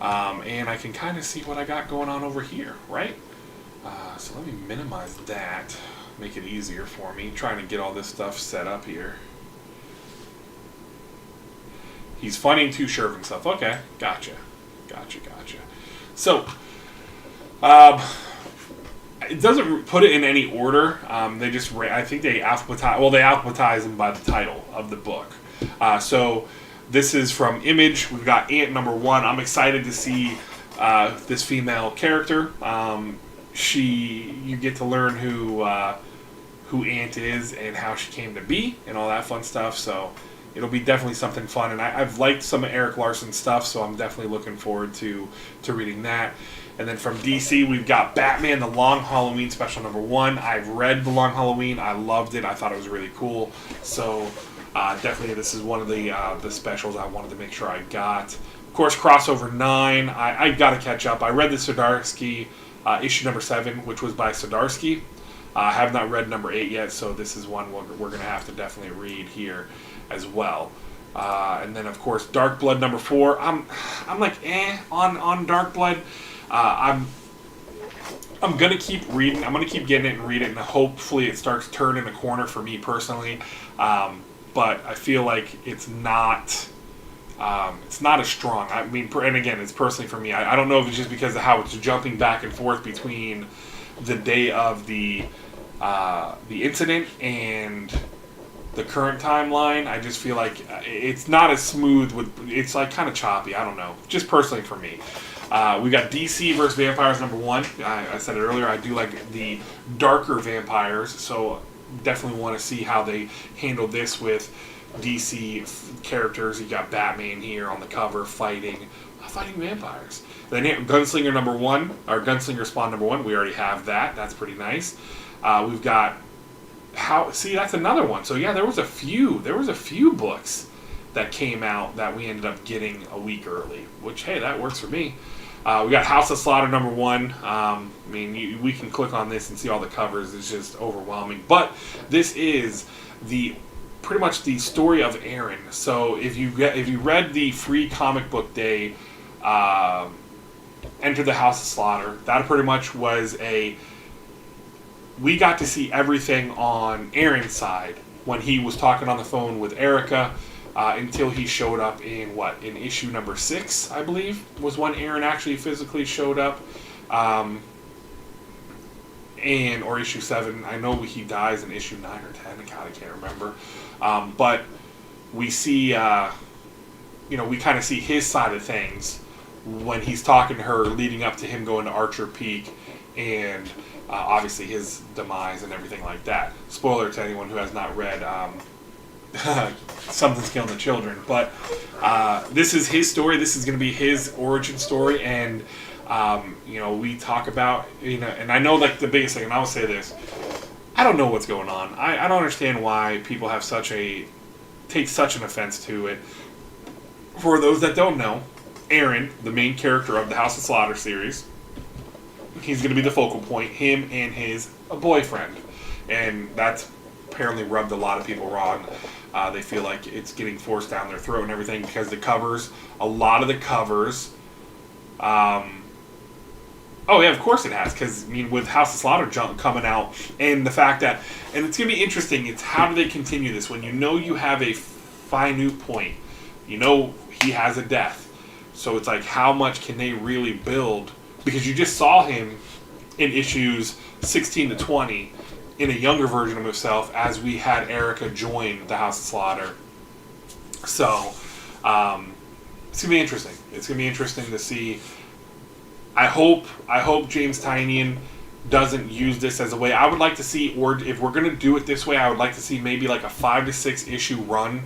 and I can kind of see what I got going on over here, right? So let me minimize that, make it easier for me, trying to get all this stuff set up here. He's funny and too sure of himself. Okay, gotcha. So, it doesn't put it in any order. They just, I think they alphabetize them by the title of the book. So this is from Image. We've got Ant number 1. I'm excited to see this female character. You get to learn who Ant is and how she came to be and all that fun stuff. So it'll be definitely something fun. And I've liked some of Eric Larson's stuff, so I'm definitely looking forward to reading that. And then from DC, we've got Batman, The Long Halloween Special number 1. I've read The Long Halloween. I loved it. I thought it was really cool. So definitely this is one of the specials I wanted to make sure I got. Of course, Crossover 9. I've got to catch up. I read the Zdarsky issue number 7, which was by Zdarsky. I have not read number 8 yet, so this is one we're going to have to definitely read here as well. And then, of course, Dark Blood number 4. I'm like on Dark Blood. I'm gonna keep reading. I'm gonna keep getting it and read it, and hopefully it starts turning a corner for me personally. But I feel like it's not as strong. I mean, and again, it's personally for me. I don't know if it's just because of how it's jumping back and forth between the day of the incident and the current timeline. I just feel like it's not as smooth. It's like kind of choppy. I don't know. Just personally for me. We got DC versus Vampires number 1. I said it earlier. I do like the darker vampires, so definitely want to see how they handle this with DC characters. You got Batman here on the cover fighting vampires. Then Gunslinger number 1, or Gunslinger Spawn number 1. We already have that. That's pretty nice. We've got that's another one. So yeah, there was a few books that came out that we ended up getting a week early, which, hey, that works for me. We got House of Slaughter number 1. I mean, we can click on this and see all the covers. It's just overwhelming. But this is pretty much the story of Aaron. So if you read the free comic book day, Enter the House of Slaughter, that pretty much was we got to see everything on Aaron's side when he was talking on the phone with Erica. Until he showed up in issue number 6, I believe, was when Aaron actually physically showed up. Or issue 7. I know he dies in issue 9 or 10. God, I can't remember. But we see, we kind of see his side of things when he's talking to her leading up to him going to Archer Peak and obviously his demise and everything like that. Spoiler to anyone who has not read Something's Killing the Children, but this is his story. This is going to be his origin story, and we talk about and I know like the biggest thing, and I will say this: I don't know what's going on. I don't understand why people have take such an offense to it. For those that don't know, Aaron, the main character of the House of Slaughter series, he's going to be the focal point. Him and his boyfriend, and that's apparently rubbed a lot of people wrong. They feel like it's getting forced down their throat and everything because a lot of the covers, oh yeah, of course it has, because with House of Slaughter coming out, and the fact that, and it's going to be interesting, it's how do they continue this when you have a finite point, he has a death, so it's like how much can they really build, because you just saw him in issues 16 to 20 in a younger version of himself as we had Erica join the House of Slaughter. So it's going to be interesting. It's going to be interesting to see. I hope James Tynion doesn't use this as a way. I would like to see, or if we're going to do it this way, I would like to see maybe like a 5 to 6 issue run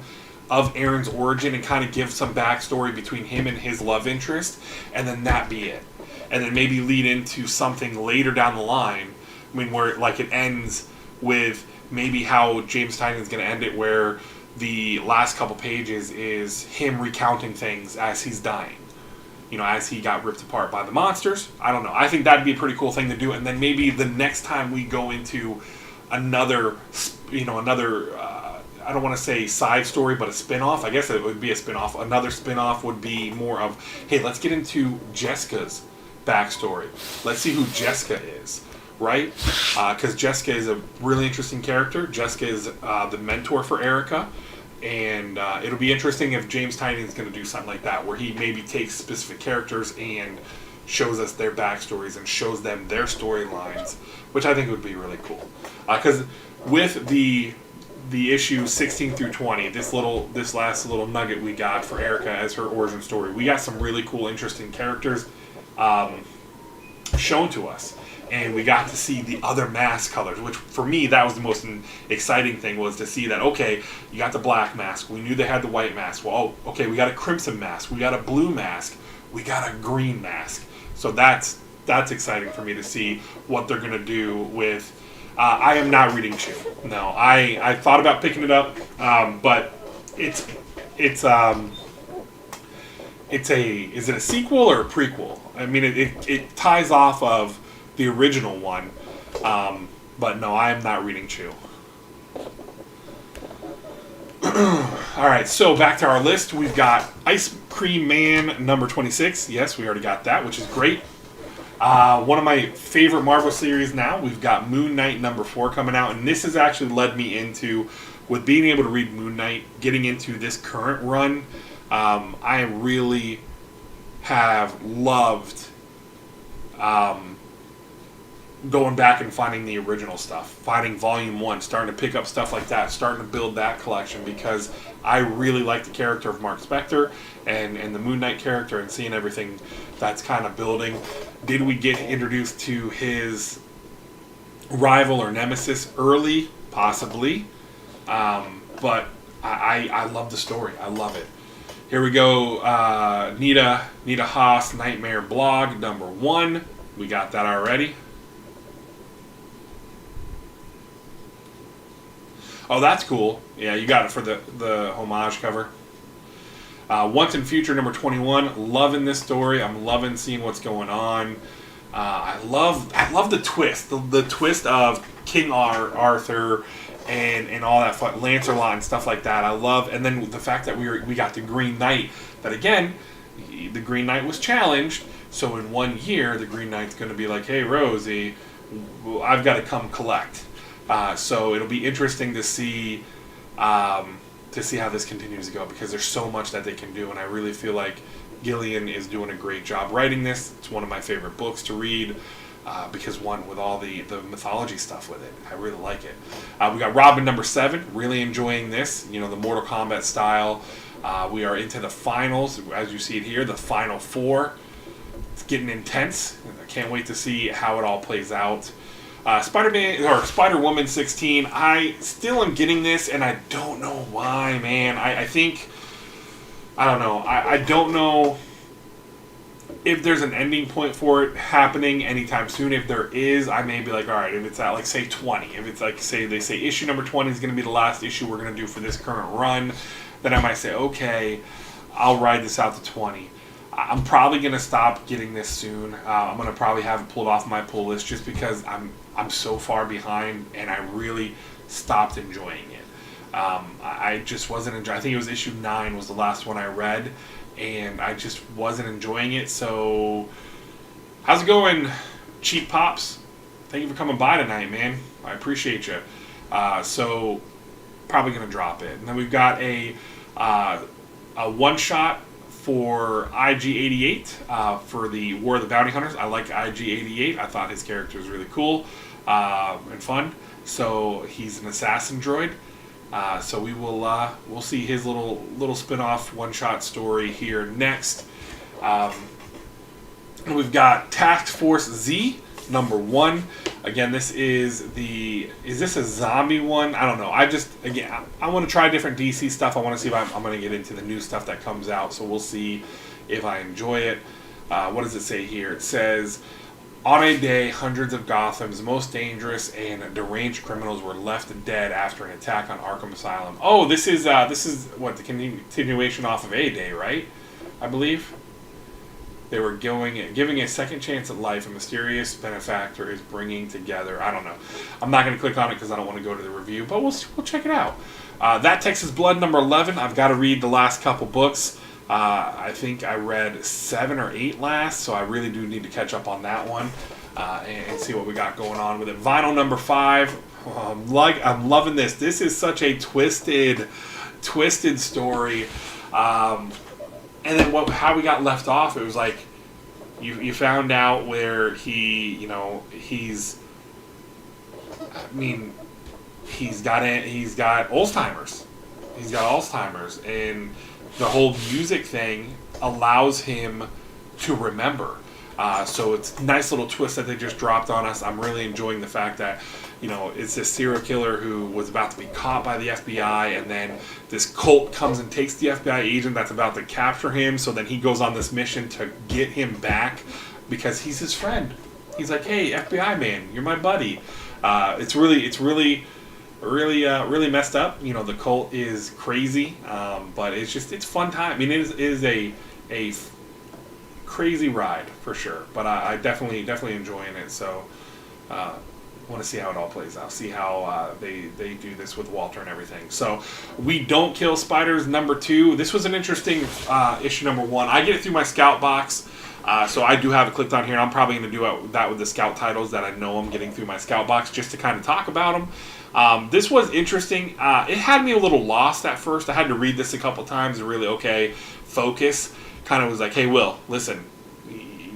of Aaron's origin and kind of give some backstory between him and his love interest, and then that be it. And then maybe lead into something later down the line, where like it ends with maybe how James Tynion's going to end it, where the last couple pages is him recounting things as he's dying. As he got ripped apart by the monsters. I don't know. I think that'd be a pretty cool thing to do. And then maybe the next time we go into another, I don't want to say side story, but a spin-off. I guess it would be a spin-off. Another spin-off would be more of, hey, let's get into Jessica's backstory. Let's see who Jessica is, right? Because Jessica is a really interesting character. Jessica is the mentor for Erica. And it'll be interesting if James Tynion's going to do something like that, where he maybe takes specific characters and shows us their backstories and shows them their storylines, which I think would be really cool. Because with the issue 16 through 20, this last little nugget we got for Erica as her origin story, we got some really cool, interesting characters shown to us. And we got to see the other mask colors, which for me, that was the most exciting thing, was to see that, okay, you got the black mask. We knew they had the white mask. Well, oh, okay, we got a crimson mask. We got a blue mask. We got a green mask. So that's exciting for me to see what they're going to do with... I am not reading Chew. No, I thought about picking it up, but is it a sequel or a prequel? I mean, it ties off of the original one, but no, I am not reading Chew. Alright, so back to our list. We've got Ice Cream Man number 26. Yes, we already got that, which is great. One of my favorite Marvel series now, we've got Moon Knight number 4 coming out, and this has actually led me into, with being able to read Moon Knight, getting into this current run. I really have loved going back and finding the original stuff, finding Volume 1, starting to pick up stuff like that, starting to build that collection, because I really like the character of Mark Spector and the Moon Knight character, and seeing everything that's kind of building. Did we get introduced to his rival or nemesis early? Possibly. But I love the story. I love it. Here we go. Nita Haas Nightmare Blog number 1. We got that already. Oh, that's cool. Yeah, you got it for the homage cover. Once and Future number 21. Loving this story. I'm loving seeing what's going on. I love the twist. The twist of King Arthur and all that fun, Lancelot and stuff like that. I love, and then the fact that we got the Green Knight. That again, the Green Knight was challenged. So in 1 year, the Green Knight's going to be like, "Hey, Rosie, I've got to come collect." So it'll be interesting to see how this continues to go, because there's so much that they can do, and I really feel like Gillian is doing a great job writing this. It's one of my favorite books to read, because with all the mythology stuff with it, I really like it. We got Robin number 7. Really enjoying this. The Mortal Kombat style. We are into the finals, as you see it here, the final 4. It's getting intense. I can't wait to see how it all plays out. Spider-Woman 16. I still am getting this, and I don't know why, man. I don't know. I don't know if there's an ending point for it happening anytime soon. If there is, I may be like, all right, if it's at, like, say 20, if it's like, they say issue number 20 is going to be the last issue we're going to do for this current run, then I might say, okay, I'll ride this out to 20. I'm probably going to stop getting this soon. I'm going to probably have it pulled off my pull list, just because I'm so far behind, and I really stopped enjoying it. I just wasn't enjoying. I think it was issue 9 was the last one I read, and I just wasn't enjoying it. So, how's it going, Cheap Pops? Thank you for coming by tonight, man. I appreciate you. So, probably going to drop it. And then we've got a one-shot for IG-88 for the War of the Bounty Hunters. I like IG-88. I thought his character was really cool and fun. So he's an assassin droid. So we'll see his little spin-off one-shot story here next. And we've got Task Force Z number 1. Again, is this a zombie one? I don't know. I want to try different DC stuff. I want to see if I'm going to get into the new stuff that comes out. So we'll see if I enjoy it. What does it say here? It says, on a day, hundreds of Gotham's most dangerous and deranged criminals were left dead after an attack on Arkham Asylum. Oh, this is what, the continuation off of A Day, right? I believe. They were giving a second chance at life. A mysterious benefactor is bringing together. I don't know. I'm not going to click on it because I don't want to go to the review, but we'll check it out. That Texas Blood number 11. I've got to read the last couple books. I think I read 7 or 8 last, so I really do need to catch up on that one and see what we got going on with it. Vinyl number 5. I'm loving this. This is such a twisted twisted story. And then how we got left off, it was like you found out where he's got Alzheimer's. He's got Alzheimer's, and the whole music thing allows him to remember. So it's a nice little twist that they just dropped on us. I'm really enjoying the fact that, it's this serial killer who was about to be caught by the FBI, and then this cult comes and takes the FBI agent that's about to capture him. So then he goes on this mission to get him back because he's his friend. He's like, hey, FBI man, you're my buddy. It's really messed up. The cult is crazy, but it's fun time. I mean, it is a crazy ride for sure, but I definitely enjoying it. So want to see how it all plays out, see how they do this with Walter and everything. So We Don't Kill Spiders number 2. This was an interesting issue number 1. I get it through my scout box, so I do have it clicked on here. I'm probably going to do that with the scout titles that I know I'm getting through my scout box, just to kind of talk about them. This was interesting. It had me a little lost at first. I had to read this a couple times and really focus. Kind of was like, hey, Will, listen,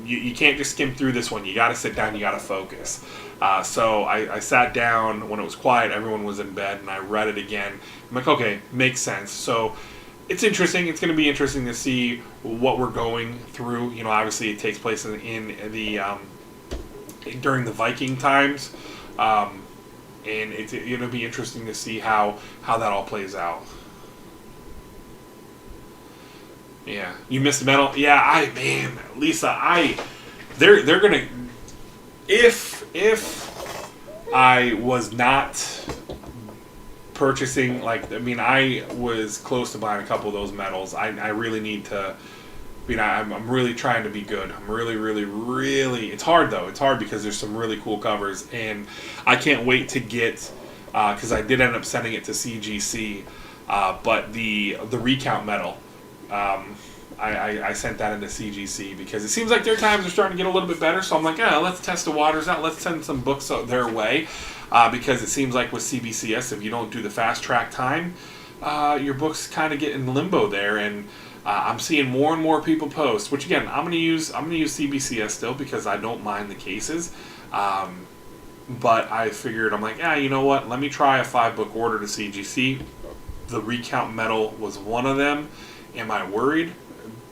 you can't just skim through this one. You got to sit down. You got to focus. So I sat down when it was quiet. Everyone was in bed, and I read it again. I'm like, okay, makes sense. So it's interesting. It's going to be interesting to see what we're going through. Obviously it takes place in the during the Viking times, and it'll be interesting to see how that all plays out. Yeah, you missed the medal. Yeah, Lisa, they're gonna. If I was not purchasing, I was close to buying a couple of those medals. I really need to. I'm really trying to be good. I'm really. It's hard though. It's hard because there's some really cool covers, and I can't wait to get. Because I did end up sending it to CGC, but the recount medal. I sent that into CGC because it seems like their times are starting to get a little bit better. So I'm like, let's test the waters out. Let's send some books their way, because it seems like with CBCS, if you don't do the fast track time, your books kind of get in limbo there. And I'm seeing more and more people post. Which again, I'm gonna use CBCS still because I don't mind the cases. But I figured, I'm like, you know what? Let me try a 5-book order to CGC. The recount medal was one of them. Am I worried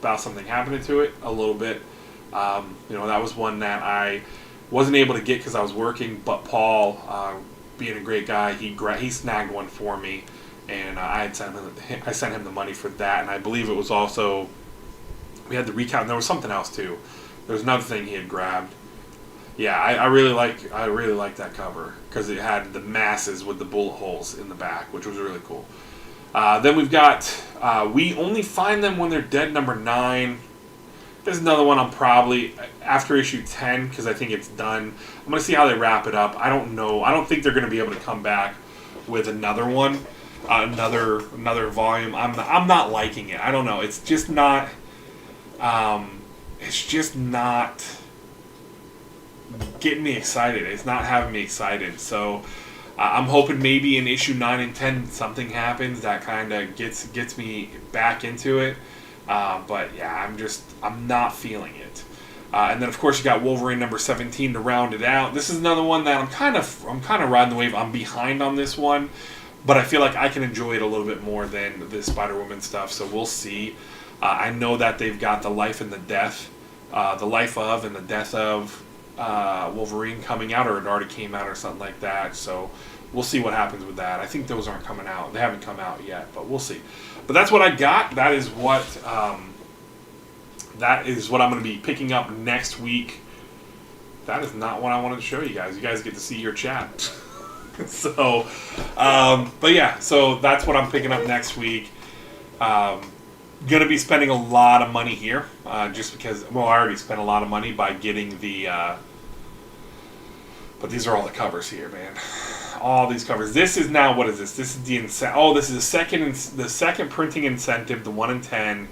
about something happening to it? A little bit. That was one that I wasn't able to get because I was working, but Paul, being a great guy, he snagged one for me, and I sent him the money for that, and I believe it was also, we had the recount, and there was something else too. There was another thing he had grabbed. Yeah, I really like that cover because it had the masses with the bullet holes in the back, which was really cool. Then we've got We Only Find Them When They're Dead number 9. There's another one I'm probably after issue 10 because I think it's done. I'm going to see how they wrap it up. I don't know. I don't think they're going to be able to come back with another one, another volume. I'm not liking it. I don't know. It's just not. It's just not getting me excited. It's not having me excited. So. I'm hoping maybe in issue 9 and 10 something happens that kind of gets me back into it. But yeah, I'm not feeling it. And then of course you got Wolverine number 17 to round it out. This is another one that I'm kind of riding the wave. I'm behind on this one, but I feel like I can enjoy it a little bit more than the Spider-Woman stuff. So we'll see. I know that they've got the life and the death, the life of and the death of Wolverine coming out, or it already came out or something like that. So we'll see what happens with that. I think those aren't coming out. They haven't come out yet, but we'll see. But that's what I got. That is what I'm going to be picking up next week. That is not what I wanted to show you guys. You guys get to see your chat. So, but yeah, so that's what I'm picking up next week. Going to be spending a lot of money here, just because, I already spent a lot of money by getting the, but these are all the covers here, man. All these covers. This is now, what is this? This is this is the second printing incentive, the 1 in 10,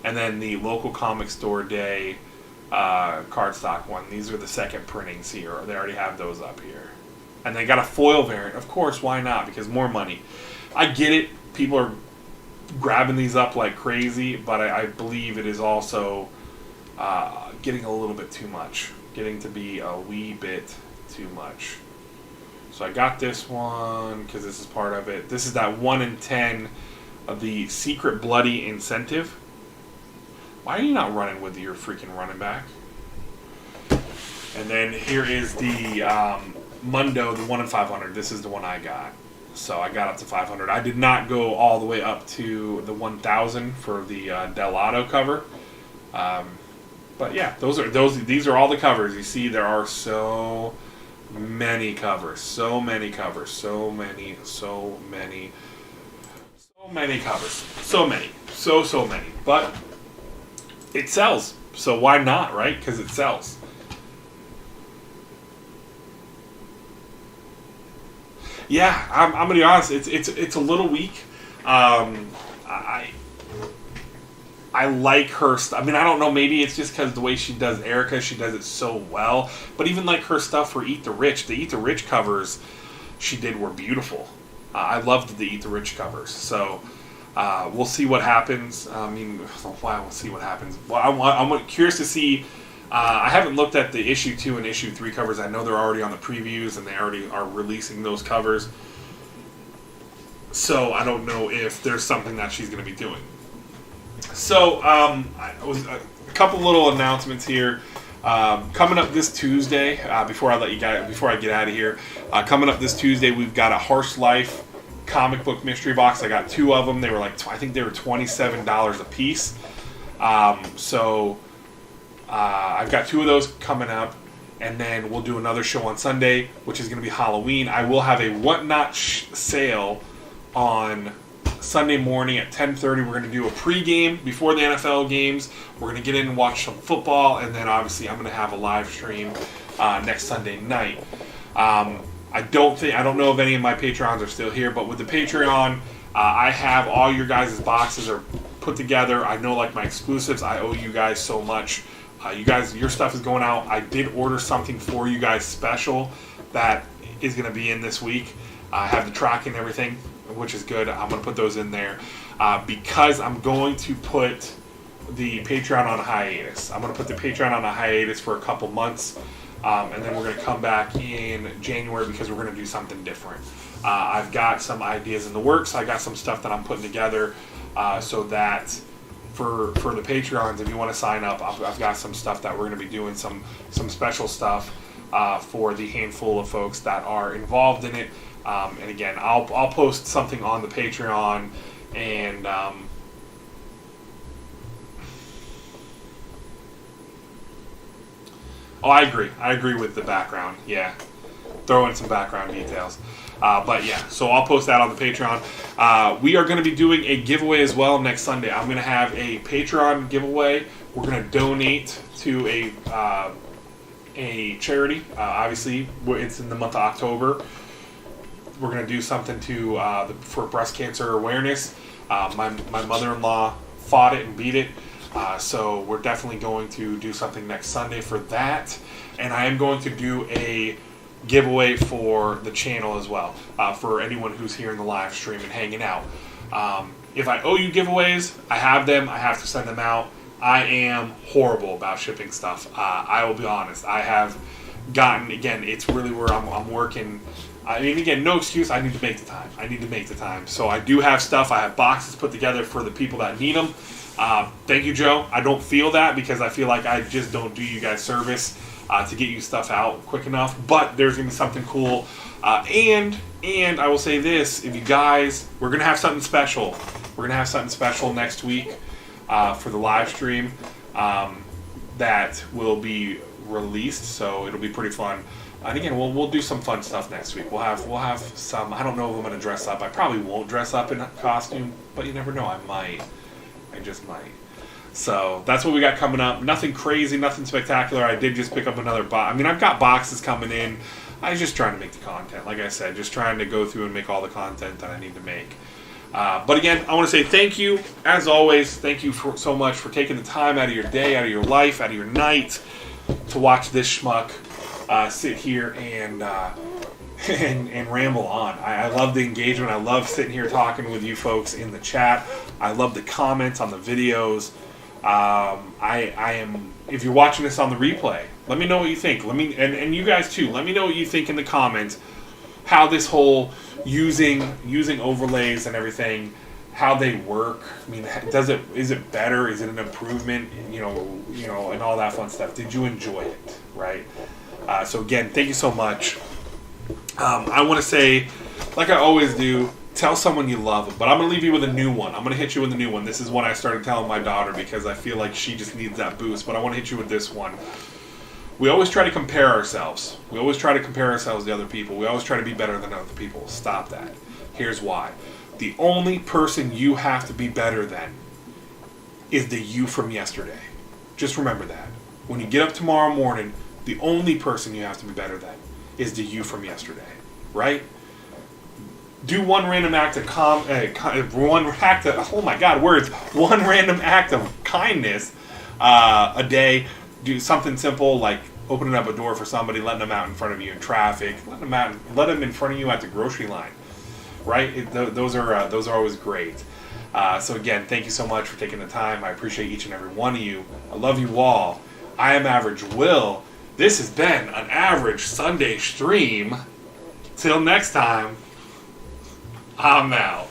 and then the local comic store day cardstock one. These are the second printings here. They already have those up here. And they got a foil variant. Of course, why not? Because more money. I get it. People are grabbing these up like crazy, but I believe it is also getting a little bit too much. Getting to be a wee bit too much. So I got this one because this is part of it. This is that 1 in 10 of the Secret Bloody Incentive. Why are you not running with your freaking running back? And then here is the Mundo, the 1 in 500. This is the one I got. So I got up to 500. I did not go all the way up to the 1,000 for the Del Otto cover. But yeah, these are all the covers. You see, there are so many covers, so many covers, so many covers, so many. But it sells, so why not, right? Because it sells. Yeah, I'm gonna be honest. It's a little weak. I like her stuff. I mean, I don't know. Maybe it's just because the way she does Erica, she does it so well. But even like her stuff for Eat the Rich, the Eat the Rich covers she did were beautiful. I loved the Eat the Rich covers. So we'll see what happens. I mean, we'll see what happens. Well, I'm curious to see. I haven't looked at the issue 2 and issue 3 covers. I know they're already on the previews and they already are releasing those covers. So I don't know if there's something that she's going to be doing. So, a couple little announcements here. Coming up this Tuesday, before I get out of here, coming up this Tuesday, we've got a Harsh Life comic book mystery box. I got 2 of them. They were I think they were $27 a piece. So I've got 2 of those coming up, and then we'll do another show on Sunday, which is going to be Halloween. I will have a Whatnot sale on Sunday morning at 10:30. We're going to do a pregame before the NFL games. We're going to get in and watch some football, and then obviously I'm going to have a live stream next Sunday night. I don't know if any of my Patreons are still here, but with the Patreon, I have all your guys' boxes are put together. I know, like, my exclusives, I owe you guys so much. You guys, your stuff is going out. I did order something for you guys special that is going to be in this week. I have the tracking and everything, which is good. I'm going to put those in there because I'm going to put the Patreon on a hiatus. I'm going to put the Patreon on a hiatus for a couple months, and then we're going to come back in January because we're going to do something different. I've got some ideas in the works. I got some stuff that I'm putting together so that for the Patreons, if you want to sign up, I've got some stuff that we're going to be doing, some special stuff for the handful of folks that are involved in it. And again, I'll post something on the Patreon, and I agree with the background. Yeah, throw in some background details. But yeah, so I'll post that on the Patreon. We are going to be doing a giveaway as well next Sunday. I'm going to have a Patreon giveaway. We're going to donate to a charity. Obviously, it's in the month of October. We're going to do something for breast cancer awareness. My mother-in-law fought it and beat it. So we're definitely going to do something next Sunday for that. And I am going to do a giveaway for the channel as well, for anyone who's here in the live stream and hanging out. If I owe you giveaways, I have them. I have to send them out. I am horrible about shipping stuff. I will be honest. I have gotten, again, it's really where I'm working. I mean, again, no excuse. I need to make the time. So I do have stuff. I have boxes put together for the people that need them. Thank you, Joe. I don't feel that because I feel like I just don't do you guys service to get you stuff out quick enough. But there's going to be something cool. And I will say this. If you guys, we're going to have something special. We're going to have something special next week for the live stream that will be released. So it'll be pretty fun. And again, we'll do some fun stuff next week. We'll have some. I don't know if I'm going to dress up. I probably won't dress up in a costume, but you never know. I might. I just might. So that's what we got coming up. Nothing crazy, nothing spectacular. I did just pick up another box. I mean, I've got boxes coming in. I was just trying to make the content. Like I said, just trying to go through and make all the content that I need to make. But again, I want to say thank you. As always, thank you so much for taking the time out of your day, out of your life, out of your night to watch this schmuck sit here and and ramble on. I love the engagement. I love sitting here talking with you folks in the chat. I love the comments on the videos. I am. If you're watching this on the replay, let me know what you think. And you guys too. Let me know what you think in the comments. How this whole using overlays and everything, how they work. I mean, is it better? Is it an improvement? You know, and all that fun stuff. Did you enjoy it? Right. So again, thank you so much. I want to say, like I always do, tell someone you love them. But I'm going to leave you with a new one. I'm going to hit you with a new one. This is one I started telling my daughter because I feel like she just needs that boost. But I want to hit you with this one. We always try to compare ourselves. We always try to compare ourselves to other people. We always try to be better than other people. Stop that. Here's why. The only person you have to be better than is the you from yesterday. Just remember that. When you get up tomorrow morning, the only person you have to be better than is the you from yesterday, right? Do one random act of one random act of kindness a day. Do something simple like opening up a door for somebody, letting them out in front of you in traffic, let them in front of you at the grocery line, right? Those are always great. So again, thank you so much for taking the time. I appreciate each and every one of you. I love you all. I am Average Will. This has been an Average Sunday stream. Till next time, I'm out.